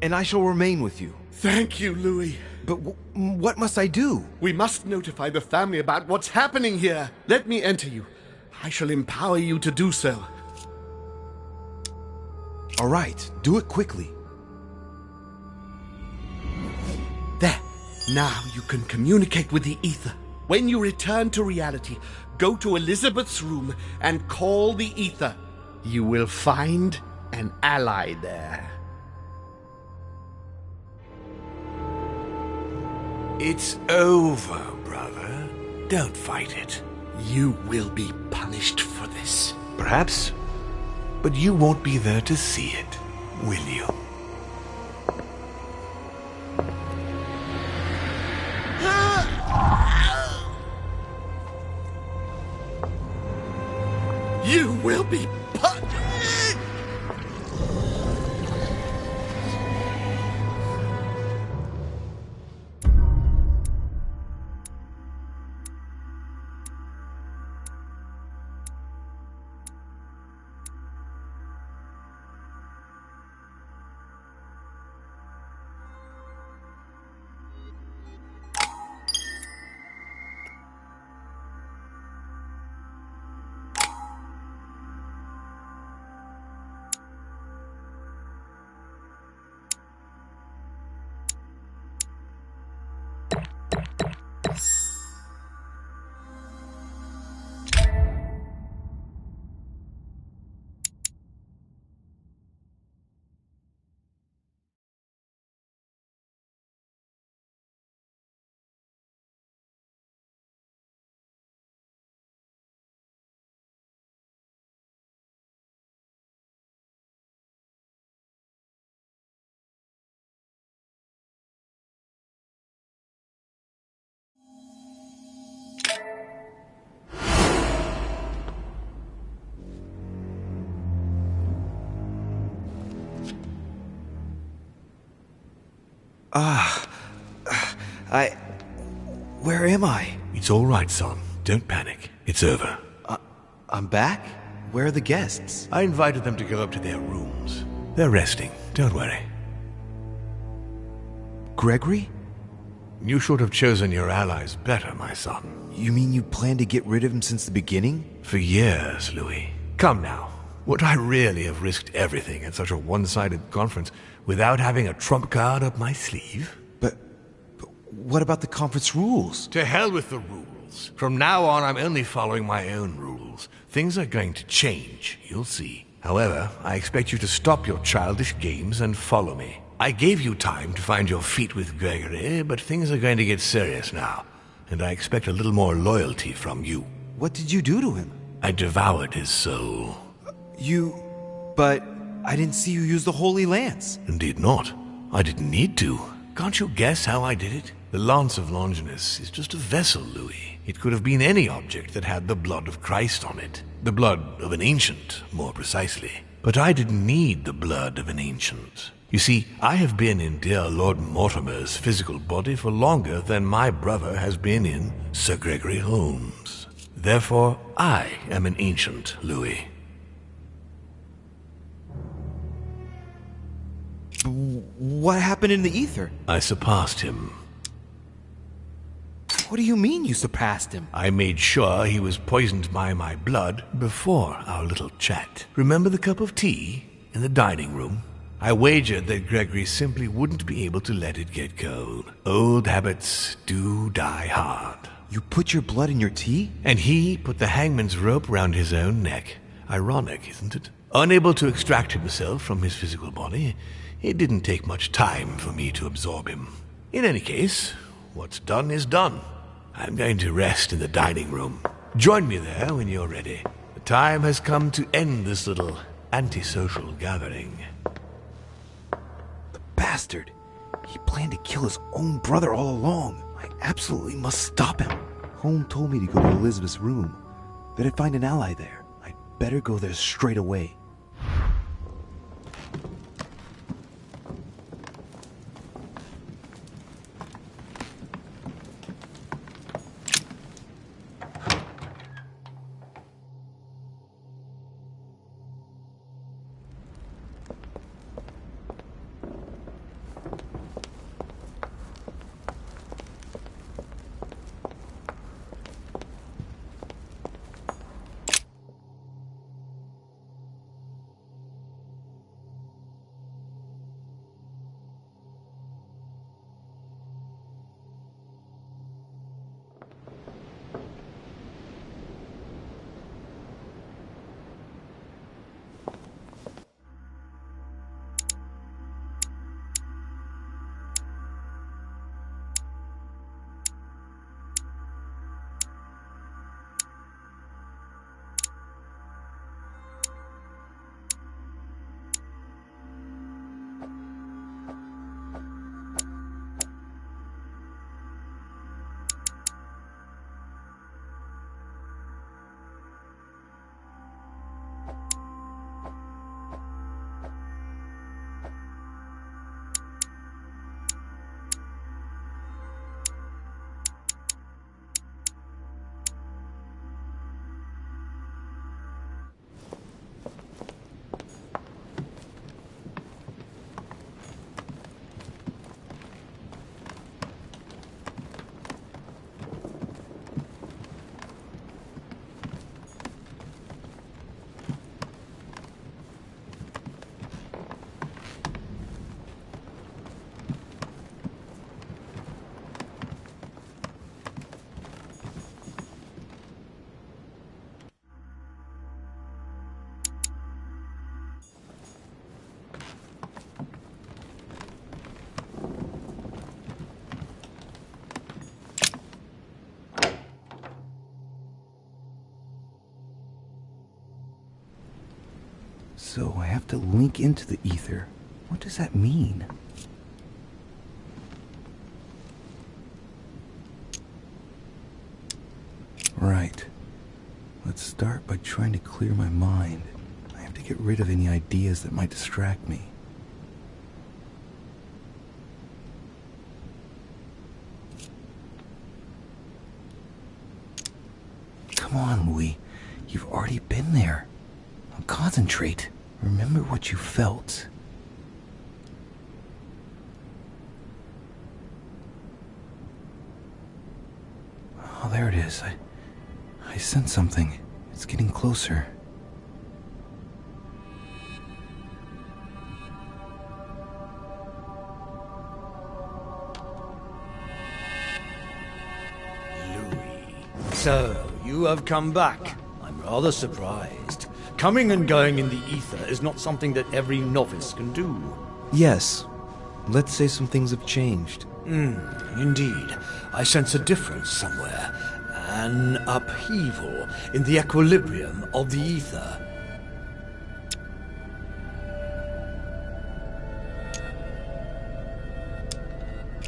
Speaker 1: and I shall remain with you.
Speaker 15: Thank you, Louis.
Speaker 1: But what must I do?
Speaker 15: We must notify the family about what's happening here. Let me enter you. I shall empower you to do so.
Speaker 1: All right, do it quickly.
Speaker 15: There. Now you can communicate with the ether. When you return to reality, go to Elizabeth's room and call the ether. You will find an ally there.
Speaker 10: It's over, brother. Don't fight it.
Speaker 15: You will be punished for this.
Speaker 10: Perhaps, but you won't be there to see it, will you?
Speaker 15: You will be punished!
Speaker 1: Where am I?
Speaker 6: It's all right, son. Don't panic. It's over.
Speaker 1: I'm back? Where are the guests?
Speaker 6: I invited them to go up to their rooms. They're resting. Don't worry.
Speaker 1: Gregory?
Speaker 6: You should have chosen your allies better, my son.
Speaker 1: You mean you planned to get rid of him since the beginning?
Speaker 6: For years, Louis. Come now. Would I really have risked everything at such a one-sided conference without having a trump card up my sleeve?
Speaker 1: But what about the conference rules?
Speaker 6: To hell with the rules. From now on, I'm only following my own rules. Things are going to change, you'll see. However, I expect you to stop your childish games and follow me. I gave you time to find your feet with Gregory, but things are going to get serious now, and I expect a little more loyalty from you.
Speaker 1: What did you do to him?
Speaker 6: I devoured his soul.
Speaker 1: But I didn't see you use the Holy Lance.
Speaker 6: Indeed not. I didn't need to. Can't you guess how I did it? The Lance of Longinus is just a vessel, Louis. It could have been any object that had the blood of Christ on it. The blood of an ancient, more precisely. But I didn't need the blood of an ancient. You see, I have been in dear Lord Mortimer's physical body for longer than my brother has been in Sir Gregory Holmes. Therefore, I am an ancient, Louis.
Speaker 1: What happened in the ether?
Speaker 6: I surpassed him.
Speaker 1: What do you mean you surpassed him?
Speaker 6: I made sure he was poisoned by my blood before our little chat. Remember the cup of tea in the dining room? I wagered that Gregory simply wouldn't be able to let it get cold. Old habits do die hard.
Speaker 1: You put your blood in your tea?
Speaker 6: And he put the hangman's rope round his own neck. Ironic, isn't it? Unable to extract himself from his physical body, it didn't take much time for me to absorb him. In any case, what's done is done. I'm going to rest in the dining room. Join me there when you're ready. The time has come to end this little antisocial gathering.
Speaker 1: The bastard. He planned to kill his own brother all along. I absolutely must stop him. Home told me to go to Elizabeth's room, that I'd find an ally there. I'd better go there straight away.
Speaker 2: So I have to link into the ether. What does that mean? Right. Let's start by trying to clear my mind. I have to get rid of any ideas that might distract me. Come on, Louis. You've already been there. Now concentrate. Remember what you felt. Oh, there it is. I sense something. It's getting closer.
Speaker 16: So, you have come back. I'm rather surprised. Coming and going in the ether is not something that every novice can do.
Speaker 1: Yes. Let's say some things have changed.
Speaker 16: Indeed. I sense a difference somewhere. An upheaval in the equilibrium of the ether.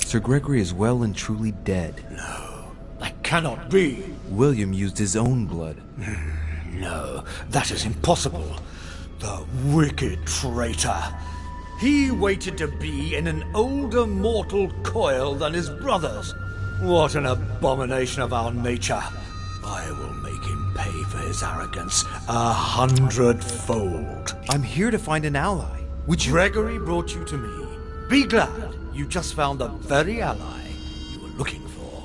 Speaker 1: Sir Gregory is well and truly dead.
Speaker 16: No, that cannot be.
Speaker 1: William used his own blood.
Speaker 16: No, that is impossible. The wicked traitor. He waited to be in an older mortal coil than his brothers. What an abomination of our nature. I will make him pay for his arrogance 100-fold.
Speaker 1: I'm here to find an ally. Would you...
Speaker 16: Gregory brought you to me. Be glad you just found the very ally you were looking for.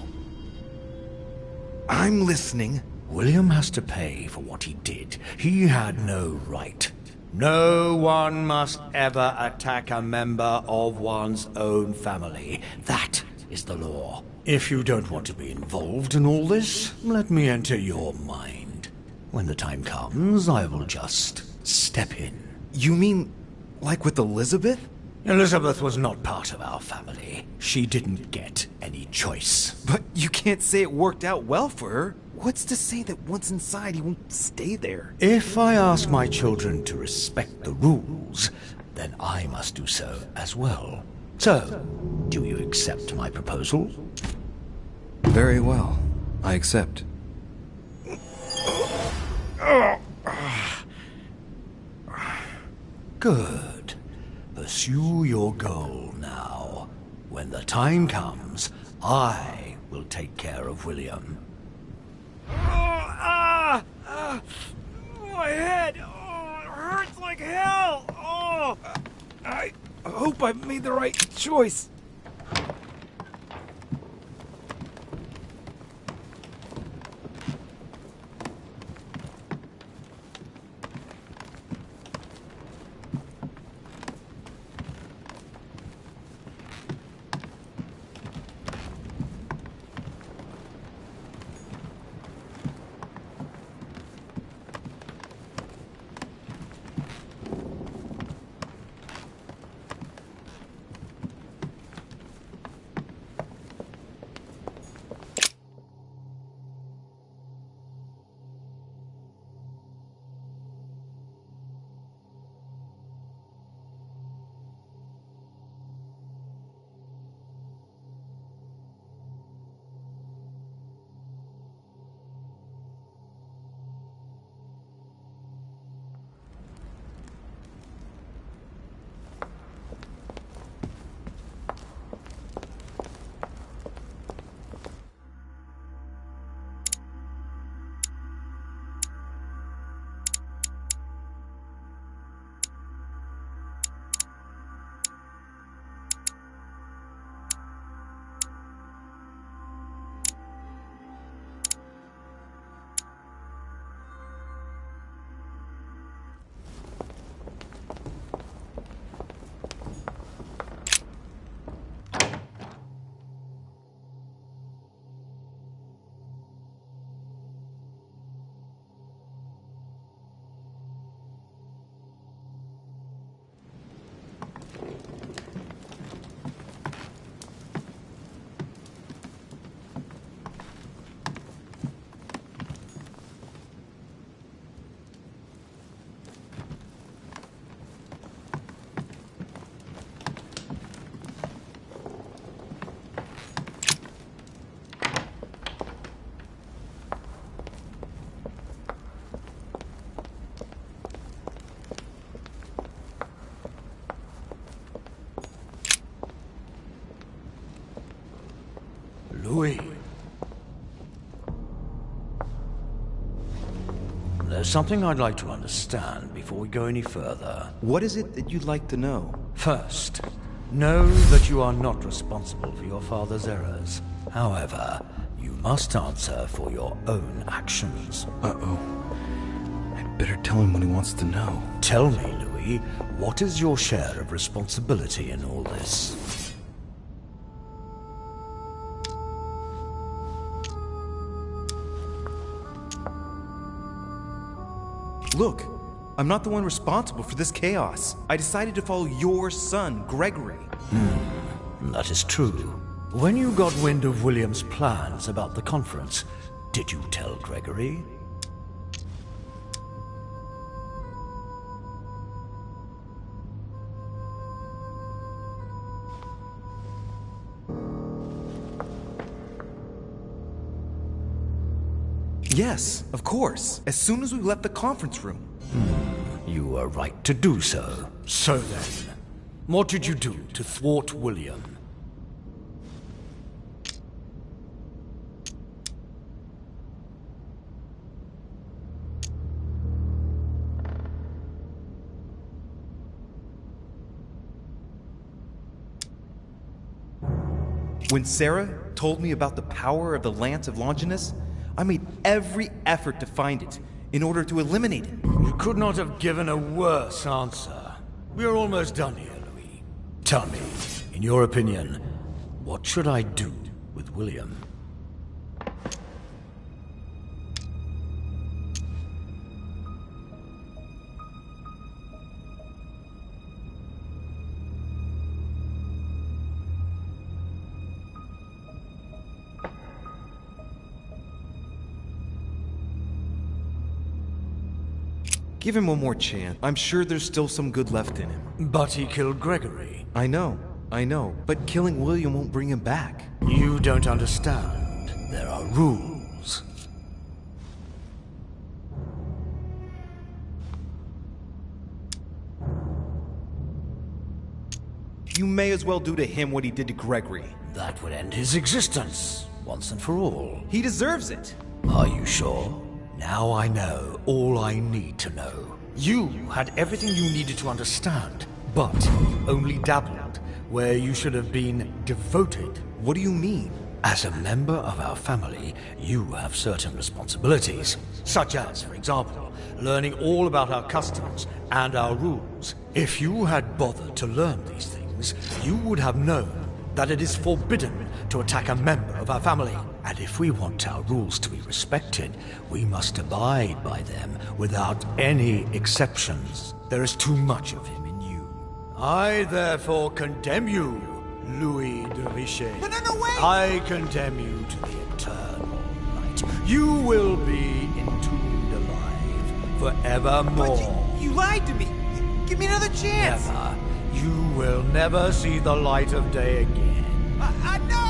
Speaker 1: I'm listening.
Speaker 16: William has to pay for what he did. He had no right. No one must ever attack a member of one's own family. That is the law. If you don't want to be involved in all this, let me enter your mind. When the time comes, I will just step in.
Speaker 1: You mean, like with Elizabeth?
Speaker 16: Elizabeth was not part of our family. She didn't get any choice.
Speaker 1: But you can't say it worked out well for her. What's to say that once inside he won't stay there?
Speaker 16: If I ask my children to respect the rules, then I must do so as well. So, do you accept my proposal?
Speaker 1: Very well. I accept.
Speaker 16: Good. Pursue your goal now. When the time comes, I will take care of William.
Speaker 11: My head! Oh, it hurts like hell! Oh! I hope I've made the right choice.
Speaker 16: there's something I'd like to understand before we go any further.
Speaker 1: What is it that you'd like to know?
Speaker 16: First, know that you are not responsible for your father's errors. However, you must answer for your own actions.
Speaker 2: Uh-oh. I'd better tell him what he wants to know.
Speaker 16: Tell me, Louis, what is your share of responsibility in all this?
Speaker 1: Look, I'm not the one responsible for this chaos. I decided to follow your son, Gregory.
Speaker 16: That is true. When you got wind of William's plans about the conference, did you tell Gregory?
Speaker 1: Yes, of course. As soon as we left the conference room.
Speaker 16: You were right to do so. So then, what did you do to thwart William?
Speaker 1: When Sarah told me about the power of the Lance of Longinus, I made every effort to find it in order to eliminate it.
Speaker 16: You could not have given a worse answer. We are almost done here, Louis. Tell me, in your opinion, what should I do with William?
Speaker 1: Give him one more chance. I'm sure there's still some good left in him.
Speaker 16: But he killed Gregory.
Speaker 1: I know. But killing William won't bring him back.
Speaker 16: You don't understand. There are rules.
Speaker 1: You may as well do to him what he did to Gregory.
Speaker 16: That would end his existence, once and for all.
Speaker 1: He deserves it.
Speaker 16: Are you sure? Now I know all I need to know. You had everything you needed to understand, but you only dabbled where you should have been devoted.
Speaker 1: What do you mean?
Speaker 16: As a member of our family, you have certain responsibilities, such as, for example, learning all about our customs and our rules. If you had bothered to learn these things, you would have known that it is forbidden to attack a member of our family. And if we want our rules to be respected, we must abide by them without any exceptions. There is too much of him in you. I therefore condemn you, Louis de Richet.
Speaker 1: No, wait!
Speaker 16: I condemn you to the eternal night. You will be entombed alive forevermore.
Speaker 1: But you lied to me. Give me another chance.
Speaker 16: Never. You will never see the light of day again.
Speaker 1: No!